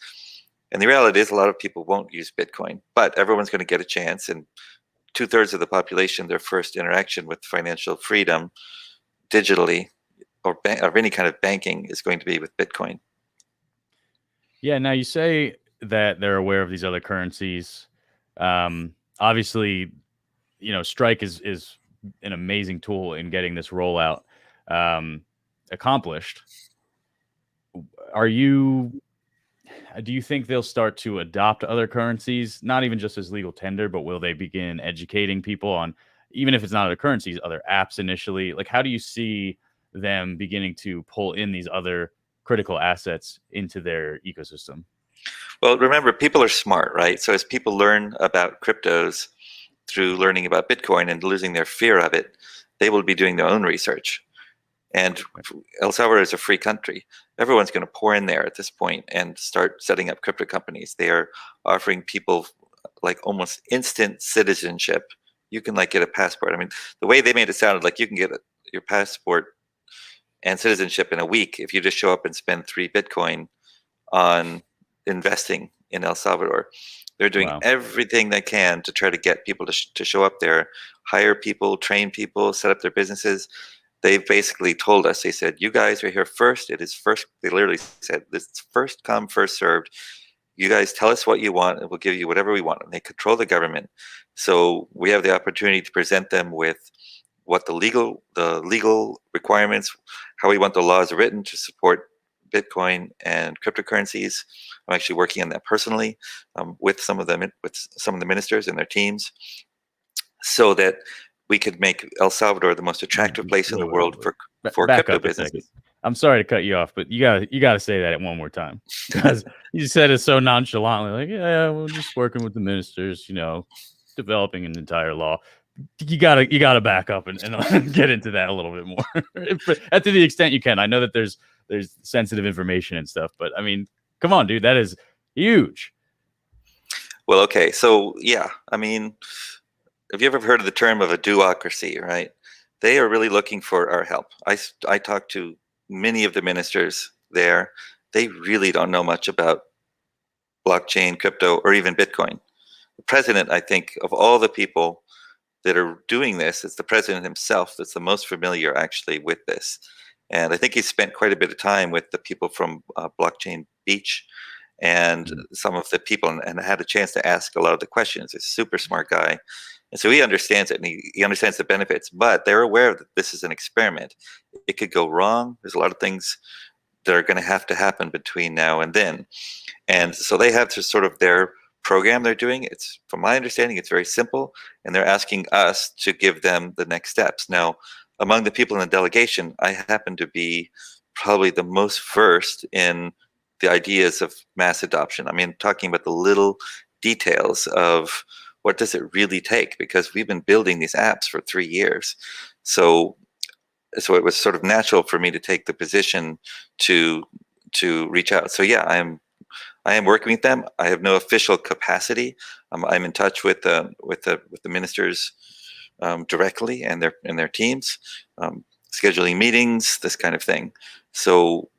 And the reality is a lot of people won't use Bitcoin, but everyone's going to get a chance. And 2/3 of the population, their first interaction with financial freedom digitally or any kind of banking is going to be with Bitcoin. Yeah. Now you say that they're aware of these other currencies. Obviously, Strike is an amazing tool in getting this rollout accomplished. Do you think they'll start to adopt other currencies, not even just as legal tender, but will they begin educating people on, even if it's not other currencies, other apps initially? Like, how do you see them beginning to pull in these other critical assets into their ecosystem? Well, remember, people are smart, right? So as people learn about cryptos through learning about Bitcoin and losing their fear of it, they will be doing their own research. And El Salvador is a free country. Everyone's going to pour in there at this point and start setting up crypto companies. They are offering people like almost instant citizenship. You can like get a passport. I mean, the way they made it sounded like you can get your passport and citizenship in a week if you just show up and spend 3 Bitcoin on investing in El Salvador. They're doing everything they can to try to get people to show up there, hire people, train people, set up their businesses. They've basically told us, they said, you guys are here first. It is first. They literally said, this is first come, first served. You guys tell us what you want and we'll give you whatever we want. And they control the government. So we have the opportunity to present them with what the legal requirements, how we want the laws written to support Bitcoin and cryptocurrencies. I'm actually working on that personally with some of the ministers and their teams, so that we could make El Salvador the most attractive place in the world for crypto businesses. I'm sorry to cut you off, but you gotta say that one more time, because you said it so nonchalantly, like, yeah, we're just working with the ministers, developing an entire law. You gotta back up and get into that a little bit more, to the extent you can. I know that there's sensitive information and stuff, but I mean, come on, dude, that is huge. Well, okay, so yeah, I mean, have you ever heard of the term of a duocracy, right? They are really looking for our help. I talked to many of the ministers there. They really don't know much about blockchain, crypto, or even Bitcoin. The president, I think, of all the people that are doing this, it's the president himself that's the most familiar actually with this. And I think he spent quite a bit of time with the people from Blockchain Beach and some of the people, and had a chance to ask a lot of the questions. He's a super smart guy. And so he understands it, and he understands the benefits, but they're aware that this is an experiment. It could go wrong. There's a lot of things that are going to happen between now and then. And so they have to sort of their program they're doing. It's, from my understanding, it's very simple, and they're asking us to give them the next steps. Now, among the people in the delegation, I happen to be probably the most versed in the ideas of mass adoption. I mean, talking about the little details of what does it really take, because we've been building these apps for 3 years. So it was sort of natural for me to take the position to reach out. So yeah, I am working with them. I have no official capacity. I'm in touch with the ministers directly and their teams, scheduling meetings, this kind of thing. So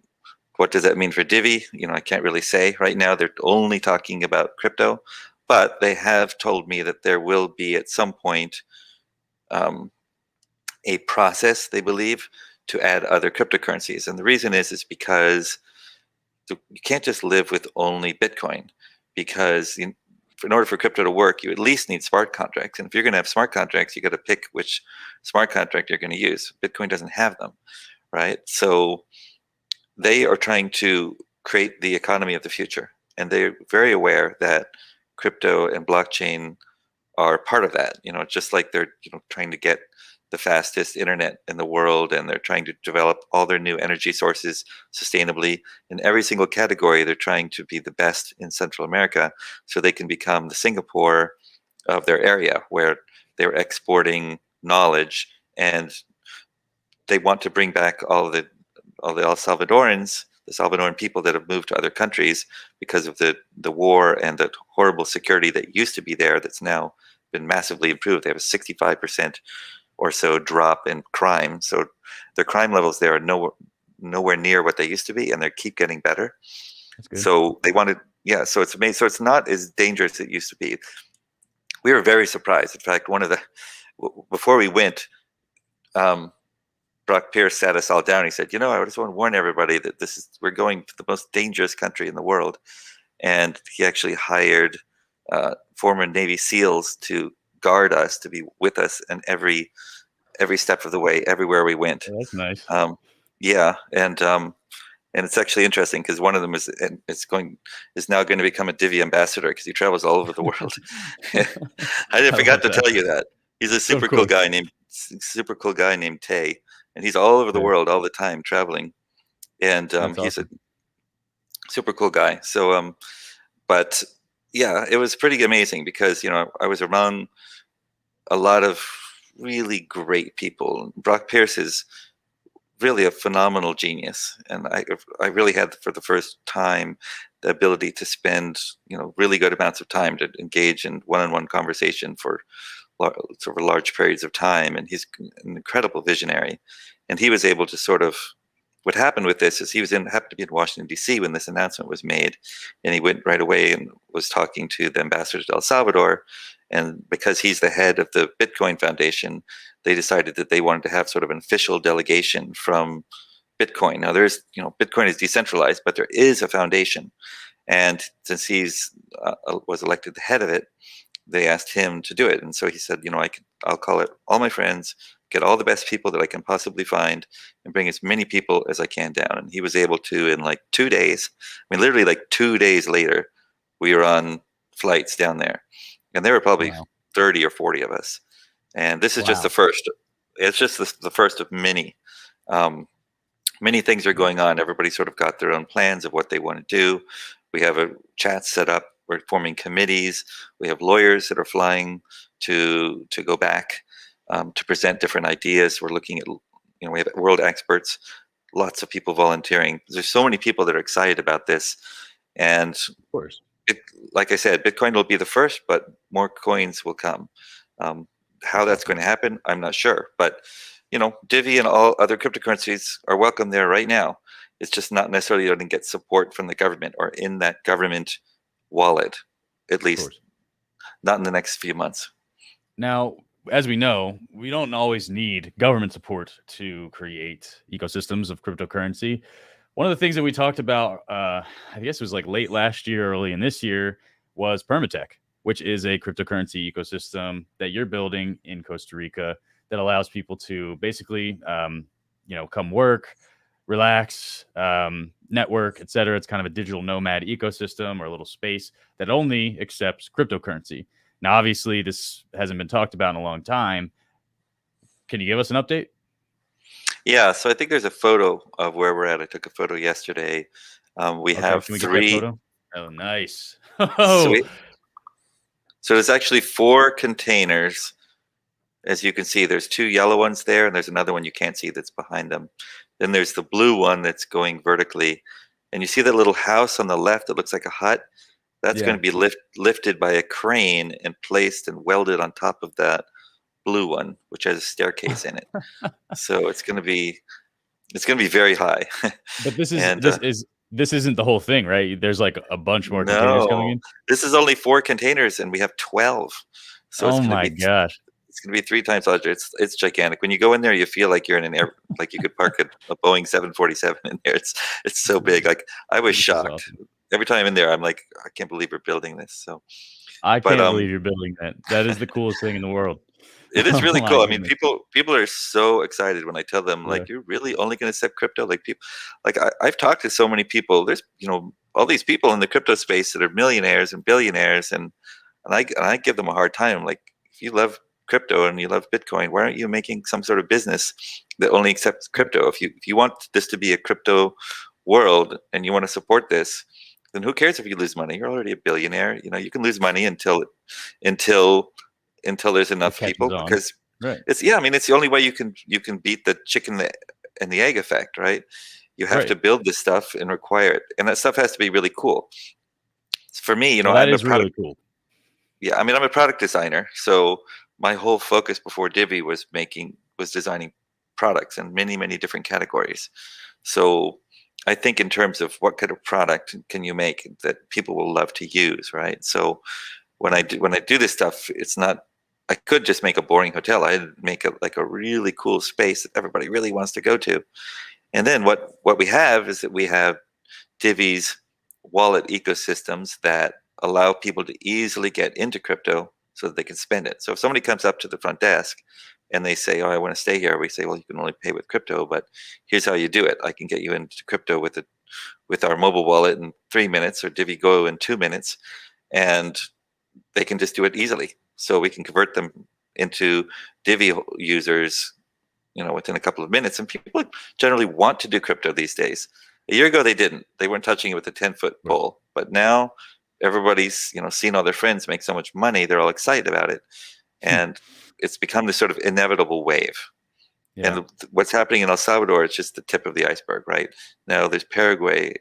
what does that mean for Divi? I can't really say right now. They're only talking about crypto, but they have told me that there will be at some point a process, they believe, to add other cryptocurrencies. And the reason is because you can't just live with only Bitcoin, because in order for crypto to work, you at least need smart contracts. And if you're going to have smart contracts, you got to pick which smart contract you're going to use. Bitcoin doesn't have them, right? So they are trying to create the economy of the future, and they're very aware that crypto and blockchain are part of that. Just like they're trying to get the fastest internet in the world, and they're trying to develop all their new energy sources sustainably. In every single category, they're trying to be the best in Central America, so they can become the Singapore of their area, where they're exporting knowledge, and they want to bring back all the El Salvadorans, the Salvadoran people that have moved to other countries because of the war and the horrible security that used to be there, that's now been massively improved. They have a 65% or so drop in crime. So their crime levels there are nowhere near what they used to be, and they keep getting better. That's good. So they wanted, so it's amazing. So it's not as dangerous as it used to be. We were very surprised. In fact, before we went, Brock Pierce sat us all down. He said, I just want to warn everybody that we're going to the most dangerous country in the world. And he actually hired former Navy SEALs to guard us, to be with us in every step of the way, everywhere we went. Oh, that's nice. And it's actually interesting because one of them is now going to become a Divi ambassador because he travels all over the world. I forgot to tell you that. He's a super cool guy named Tay, and he's all over the world all the time traveling. And he's a super cool guy. So, but yeah, it was pretty amazing because I was around a lot of really great people. Brock Pierce is really a phenomenal genius, and I really had for the first time the ability to spend really good amounts of time to engage in one-on-one conversation for large periods of time. And he's an incredible visionary, and he was able to what happened with this is he happened to be in Washington D.C. when this announcement was made, and he went right away and was talking to the ambassador to El Salvador. And because he's the head of the Bitcoin Foundation, they decided that they wanted to have sort of an official delegation from Bitcoin. Now Bitcoin is decentralized, but there is a foundation. And since he's was elected the head of it, they asked him to do it. And so he said, I'll call it all my friends, get all the best people that I can possibly find, and bring as many people as I can down. And he was able to, in like 2 days, literally like 2 days later, we were on flights down there. And there were probably 30 or 40 of us. And this is just the first. It's just the first of many. Many things are going on. Everybody sort of got their own plans of what they want to do. We have a chat set up. We're forming committees. We have lawyers that are flying to go back to present different ideas. We're looking at, we have world experts, lots of people volunteering. There's so many people that are excited about this. And of course, like I said, Bitcoin will be the first, but more coins will come. How that's going to happen, I'm not sure. But, Divi and all other cryptocurrencies are welcome there right now. It's just not necessarily going to get support from the government or in that government wallet, at least not in the next few months. Now, as we know, we don't always need government support to create ecosystems of cryptocurrency. One of the things that we talked about, I guess it was like late last year, early in this year, was Permatech, which is a cryptocurrency ecosystem that you're building in Costa Rica that allows people to basically, come work, relax, network, etc. It's kind of a digital nomad ecosystem or a little space that only accepts cryptocurrency. Now, obviously, this hasn't been talked about in a long time. Can you give us an update? Yeah, so I think there's a photo of where we're at. I took a photo yesterday. We have can we 3. Get that photo? Oh, nice. So there's actually 4 containers. As you can see, there's 2 yellow ones there, and there's another one you can't see that's behind them. Then there's the blue one that's going vertically. And you see that little house on the left that looks like a hut? That's going to be lifted by a crane and placed and welded on top of that blue one, which has a staircase in it. So it's going to be very high. But this isn't the whole thing, right? There's like a bunch more containers coming in. This is only 4 containers, and we have 12. So oh my gosh. It's going to be 3 times larger. It's gigantic. When you go in there, you feel like you're in an air, like you could park a Boeing 747 in there. It's so big. Like I was shocked. Awesome. Every time I'm in there, I'm like, I can't believe we're building this. So I can't believe you're building that. That is the coolest thing in the world. It is really cool. I mean, people are so excited when I tell them, like, you're really only going to accept crypto. Like people, like I've talked to so many people. There's all these people in the crypto space that are millionaires and billionaires, and I give them a hard time. Like, if you love crypto and you love Bitcoin, why aren't you making some sort of business that only accepts crypto? If you want this to be a crypto world and you want to support this, then who cares if you lose money? You're already a billionaire. You can lose money until there's enough people, because it's the only way you can beat the chicken and the egg effect, right? You have to build this stuff and require it, and that stuff has to be really cool. For me, that is really cool. Yeah, I mean, I'm a product designer, so my whole focus before Divi was designing products in many different categories. So I think in terms of what kind of product can you make that people will love to use, right? So when I do this stuff, it's not. I could just make a boring hotel. I'd make it like a really cool space that everybody really wants to go to. And then what we have is that we have Divi's wallet ecosystems that allow people to easily get into crypto so that they can spend it. So if somebody comes up to the front desk and they say, "Oh, I want to stay here," we say, "Well, you can only pay with crypto, but here's how you do it. I can get you into crypto with our mobile wallet in 3 minutes, or Divi Go in 2 minutes," and they can just do it easily. So we can convert them into Divi users, within a couple of minutes. And people generally want to do crypto these days. A year ago, they didn't. They weren't touching it with a 10-foot pole. But now everybody's, seen all their friends make so much money. They're all excited about it. And it's become this sort of inevitable wave. Yeah. And what's happening in El Salvador is just the tip of the iceberg, right? Now there's Paraguay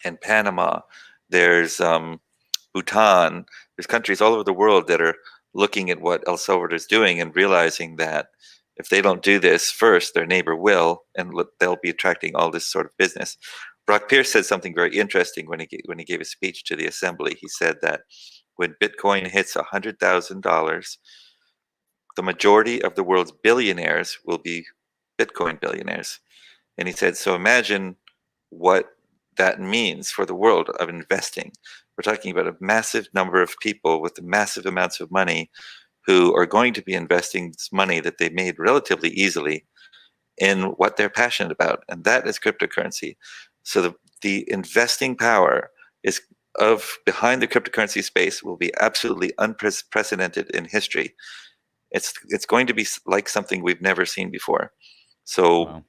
and Panama. There's Bhutan. There's countries all over the world that are looking at what El Salvador is doing and realizing that if they don't do this first, their neighbor will, and they'll be attracting all this sort of business. Brock Pierce said something very interesting when he gave a speech to the assembly. He said that when Bitcoin hits $100,000, the majority of the world's billionaires will be Bitcoin billionaires. And he said, so imagine what that means for the world of investing. We're talking about a massive number of people with massive amounts of money who are going to be investing this money that they made relatively easily in what they're passionate about, and that is cryptocurrency. So the investing power is behind the cryptocurrency space will be absolutely unprecedented in history. It's going to be like something we've never seen before. So wow.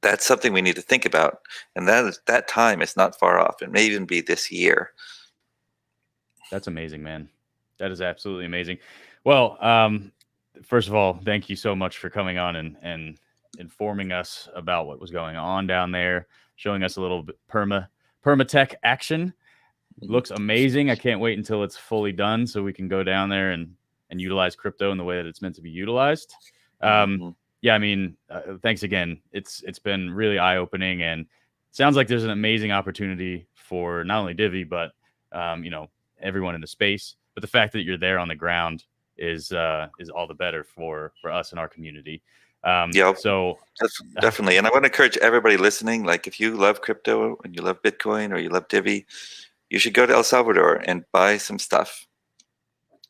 That's something we need to think about, and that time is not far off. It may even be this year. That's amazing, man. That is absolutely amazing. Well, first of all, thank you so much for coming on and informing us about what was going on down there, showing us a little bit permatech action. Looks amazing. I can't wait until it's fully done so we can go down there and utilize crypto in the way that it's meant to be utilized. Yeah, I mean, thanks again. It's been really eye-opening, and sounds like there's an amazing opportunity for not only Divi, but everyone in the space. But the fact that you're there on the ground is all the better for us and our community. Yeah, so definitely. And I want to encourage everybody listening, like if you love crypto and you love Bitcoin or you love Divi, you should go to El Salvador and buy some stuff.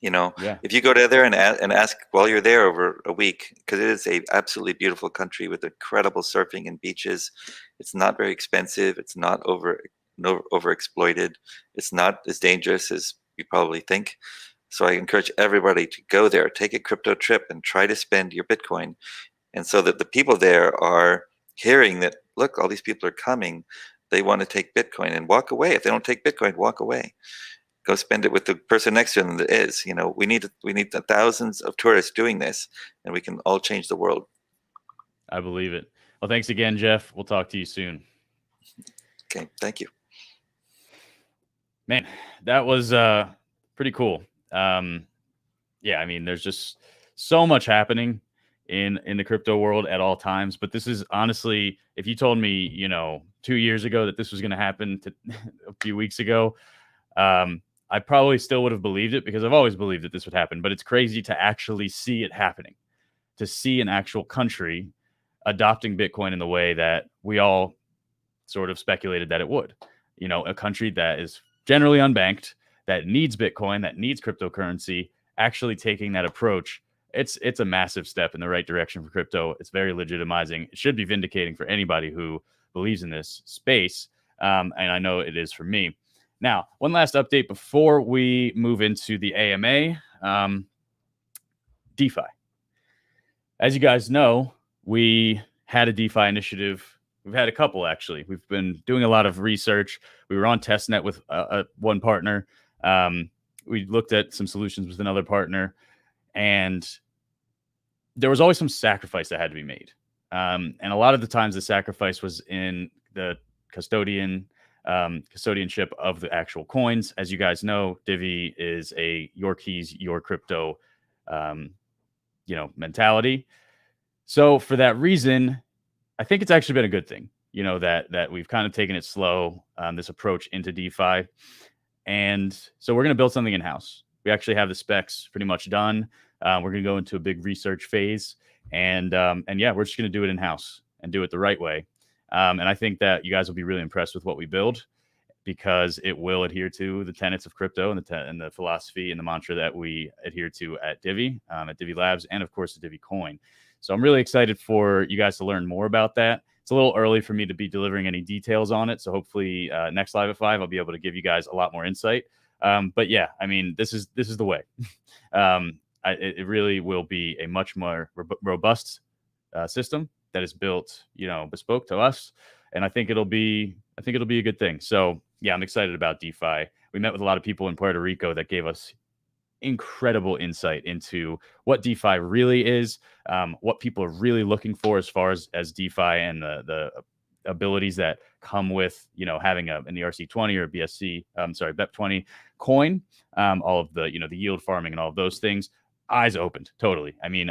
If you go there and ask while you're there over a week, because it is a absolutely beautiful country with incredible surfing and beaches. It's not very expensive. It's not overexploited. It's not as dangerous as you probably think. So I encourage everybody to go there, take a crypto trip, and try to spend your Bitcoin. And so that the people there are hearing that, look, all these people are coming. They want to take Bitcoin and walk away. If they don't take Bitcoin, walk away. Go spend it with the person next to them that is. We need the thousands of tourists doing this, and we can all change the world. I believe it. Well, thanks again, Jeff. We'll talk to you soon. Okay, thank you. Man, that was pretty cool. Yeah, I mean, there's just so much happening in the crypto world at all times. But this is honestly, if you told me, 2 years ago that this was going to happen a few weeks ago, I probably still would have believed it because I've always believed that this would happen. But it's crazy to actually see it happening, to see an actual country adopting Bitcoin in the way that we all sort of speculated that it would. A country that is generally unbanked, that needs Bitcoin, that needs cryptocurrency, actually taking that approach. It's a massive step in the right direction for crypto. It's very legitimizing. It should be vindicating for anybody who believes in this space. And I know it is for me. Now, one last update before we move into the AMA, DeFi. As you guys know, we had a DeFi initiative. We've had a couple, actually. We've been doing a lot of research. We were on testnet with one partner. We looked at some solutions with another partner, and there was always some sacrifice that had to be made. And a lot of the times the sacrifice was in the custodianship of the actual coins. As you guys know, Divi is a your keys, your crypto, mentality. So for that reason, I think it's actually been a good thing that we've kind of taken it slow, this approach into DeFi. And so we're going to build something in-house. We actually have the specs pretty much done. We're going to go into a big research phase, and yeah, we're just going to do it in-house and do it the right way. And I think that you guys will be really impressed with what we build, because it will adhere to the tenets of crypto and the philosophy and the mantra that we adhere to at Divi, at Divi Labs, and of course the Divi Coin. So I'm really excited for you guys to learn more about that. It's a little early for me to be delivering any details on it, so hopefully next Live at 5 I'll be able to give you guys a lot more insight. But yeah, I mean, this is the way. It really will be a much more robust system that is built, bespoke to us, and I think it'll be a good thing. So yeah, I'm excited about DeFi. We met with a lot of people in Puerto Rico that gave us incredible insight into what DeFi really is, what people are really looking for as far as DeFi and the abilities that come with having an ERC20 or a BEP20 coin, all of the the yield farming and all of those things. Eyes opened totally. I mean,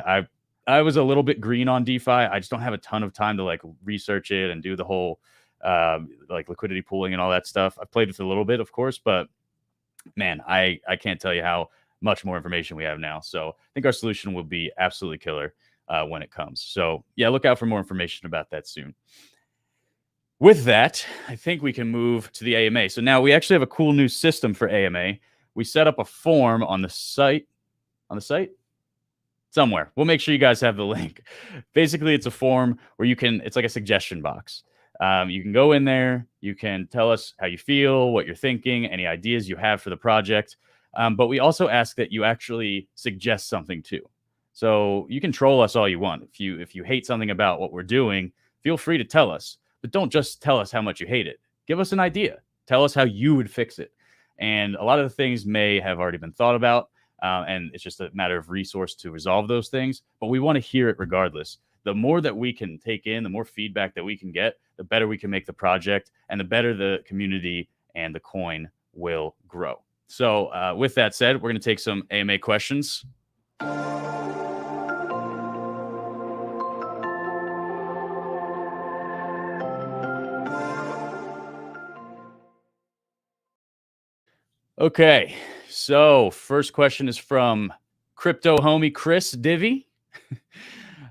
I was a little bit green on DeFi. I just don't have a ton of time to like research it and do the whole like liquidity pooling and all that stuff. I've played with it a little bit, of course, but man, I can't tell you how much more information we have now. So I think our solution will be absolutely killer when it comes. So yeah, look out for more information about that soon. With that, I think we can move to the AMA. So now we actually have a cool new system for AMA. We set up a form on the site. Somewhere. We'll make sure you guys have the link. Basically, it's a form where it's like a suggestion box. You can go in there, you can tell us how you feel, what you're thinking, any ideas you have for the project. But we also ask that you actually suggest something too. So you can troll us all you want. If you hate something about what we're doing, feel free to tell us. But don't just tell us how much you hate it. Give us an idea. Tell us how you would fix it. And a lot of the things may have already been thought about. And it's just a matter of resource to resolve those things. But we want to hear it regardless. The more that we can take in, the more feedback that we can get, the better we can make the project, and the better the community and the coin will grow. So with that said, we're going to take some AMA questions. Okay, so first question is from crypto homie Chris Divi.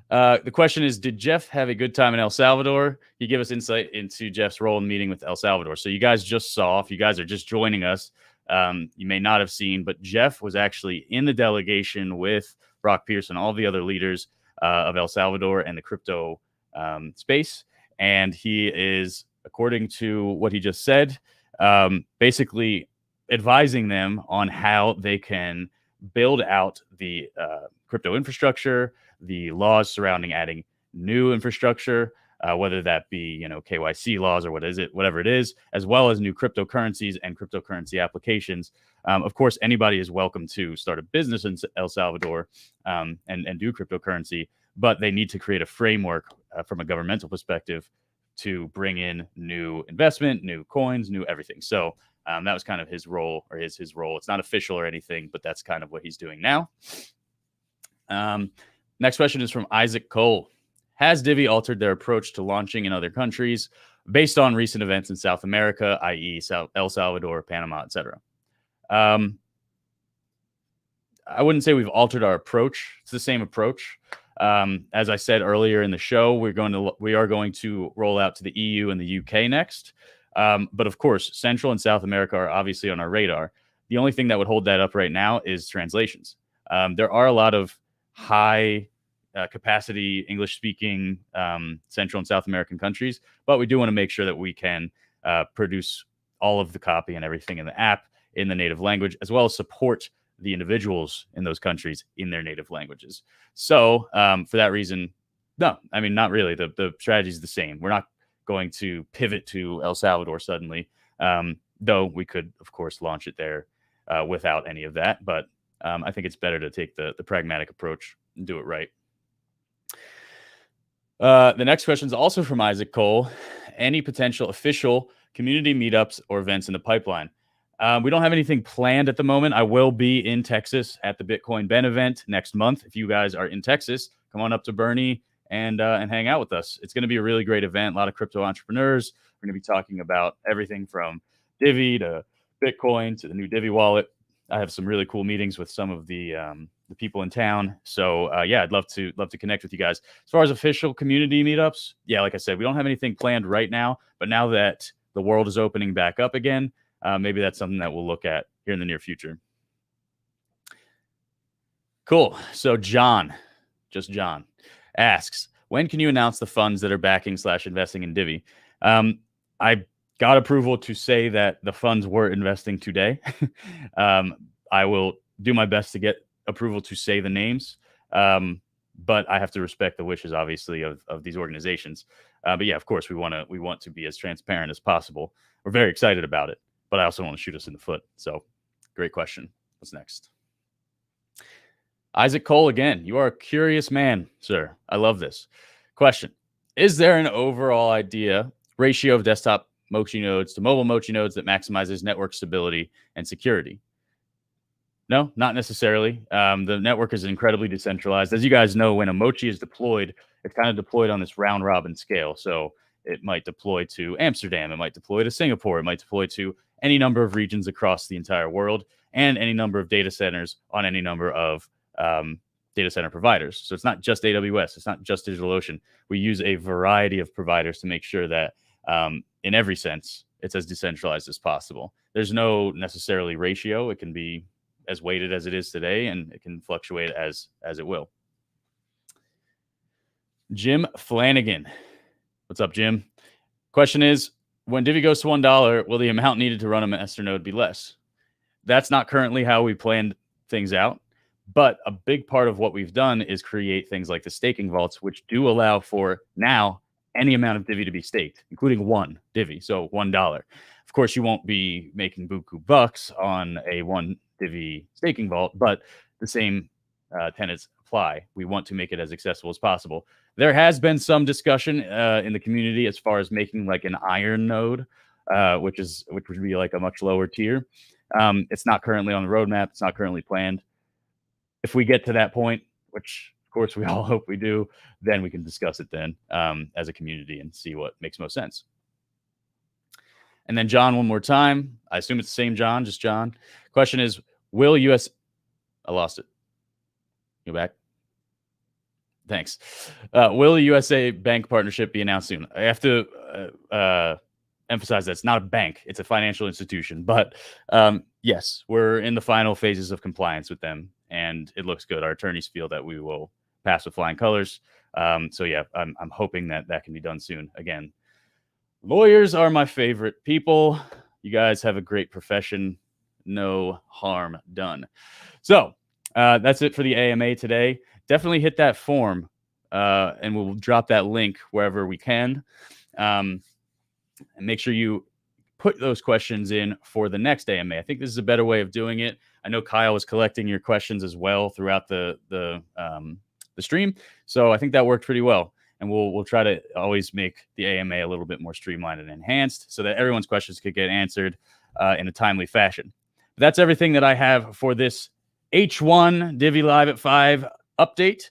The question is, did Jeff have a good time in El Salvador? He gave us insight into Jeff's role in meeting with El Salvador. So you guys just saw, if you guys are just joining us, you may not have seen, but Jeff was actually in the delegation with Brock Pierce and all the other leaders of El Salvador and the crypto space. And he is, according to what he just said, basically advising them on how they can build out the crypto infrastructure, the laws surrounding adding new infrastructure, whether that be KYC laws or whatever it is, as well as new cryptocurrencies and cryptocurrency applications. Of course, anybody is welcome to start a business in El Salvador and do cryptocurrency, but they need to create a framework from a governmental perspective to bring in new investment, new coins, new everything. So that was kind of his role, or his role. It's not official or anything, but that's kind of what he's doing now. Next question is from Isaac Cole. Has Divi altered their approach to launching in other countries based on recent events in South America, i.e. El Salvador, Panama, etc.? I wouldn't say we've altered our approach. It's the same approach. As I said earlier in the show, we are going to roll out to the EU and the UK next. But of course, Central and South America are obviously on our radar. The only thing that would hold that up right now is translations. There are a lot of high capacity English speaking Central and South American countries, but we do want to make sure that we can produce all of the copy and everything in the app in the native language, as well as support the individuals in those countries in their native languages. So for that reason, no, I mean, not really. The strategy is the same. We're not going to pivot to El Salvador suddenly, though we could, of course, launch it there without any of that. But I think it's better to take the pragmatic approach and do it right. The next question is also from Isaac Cole. Any potential official community meetups or events in the pipeline? We don't have anything planned at the moment. I will be in Texas at the Bitcoin Ben event next month. If you guys are in Texas, come on up to Bernie and hang out with us. It's going to be a really great event. A lot of crypto entrepreneurs. We're going to be talking about everything from Divi to Bitcoin to the new Divi wallet. I have some really cool meetings with some of the people in town. So yeah, I'd love to connect with you guys. As far as official community meetups, yeah, like I said, we don't have anything planned right now. But now that the world is opening back up again, maybe that's something that we'll look at here in the near future. Cool. So John asks, when can you announce the funds that are backing / investing in Divi? I got approval to say that the funds were investing today. I will do my best to get approval to say the names, but I have to respect the wishes, obviously, of these organizations. But yeah, of course, we want to be as transparent as possible. We're very excited about it, but I also want to shoot us in the foot. So, great question. What's next? Isaac Cole again. You are a curious man, sir. I love this. Question: is there an overall ratio of desktop Mochi nodes to mobile Mochi nodes that maximizes network stability and security? No, not necessarily. The network is incredibly decentralized. As you guys know, when a Mochi is deployed, it's kind of deployed on this round robin scale. So it might deploy to Amsterdam, it might deploy to Singapore, it might deploy to any number of regions across the entire world, and any number of data centers on any number of data center providers. So it's not just AWS, it's not just DigitalOcean. We use a variety of providers to make sure that in every sense, it's as decentralized as possible. There's no necessarily ratio. It can be as weighted as it is today, and it can fluctuate as it will. Jim Flanagan. What's up, Jim? Question is, when Divi goes to $1, will the amount needed to run a masternode be less? That's not currently how we planned things out. But a big part of what we've done is create things like the staking vaults, which do allow for now any amount of Divi to be staked, including one Divi, so $1. Of course, you won't be making buku bucks on a one Divi staking vault, but the same tenets apply. We want to make it as accessible as possible. There has been some discussion in the community as far as making like an iron node, which would be like a much lower tier. It's not currently on the roadmap. It's not currently planned. If we get to that point, which of course we all hope we do, then we can discuss it then as a community and see what makes most sense. And then John, one more time. I assume it's the same John, just John. Question is, will I lost it. Go back. Thanks. Will the USA bank partnership be announced soon? I have to emphasize that it's not a bank. It's a financial institution. But yes, we're in the final phases of compliance with them, and it looks good. Our attorneys feel that we will pass with flying colors. So yeah, I'm hoping that can be done soon. Again, lawyers are my favorite people. You guys have a great profession. No harm done. So that's it for the AMA today. Definitely hit that form, and we'll drop that link wherever we can. And make sure you put those questions in for the next AMA. I think this is a better way of doing it. I know Kyle was collecting your questions as well throughout the stream, so I think that worked pretty well. And we'll try to always make the AMA a little bit more streamlined and enhanced so that everyone's questions could get answered in a timely fashion. But that's everything that I have for this H1 Divi Live at 5 update.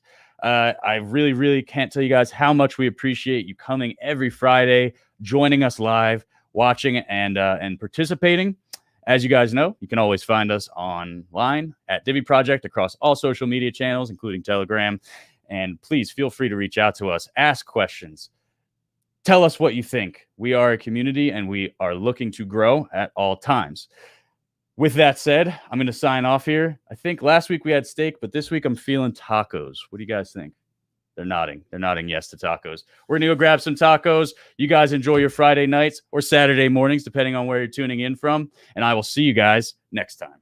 I really, really can't tell you guys how much we appreciate you coming every Friday, joining us live, watching and participating. As you guys know, you can always find us online at Divi Project across all social media channels, including Telegram. And please feel free to reach out to us, ask questions, tell us what you think. We are a community and we are looking to grow at all times. With that said, I'm going to sign off here. I think last week we had steak, but this week I'm feeling tacos. What do you guys think? They're nodding. They're nodding yes to tacos. We're going to go grab some tacos. You guys enjoy your Friday nights or Saturday mornings, depending on where you're tuning in from. And I will see you guys next time.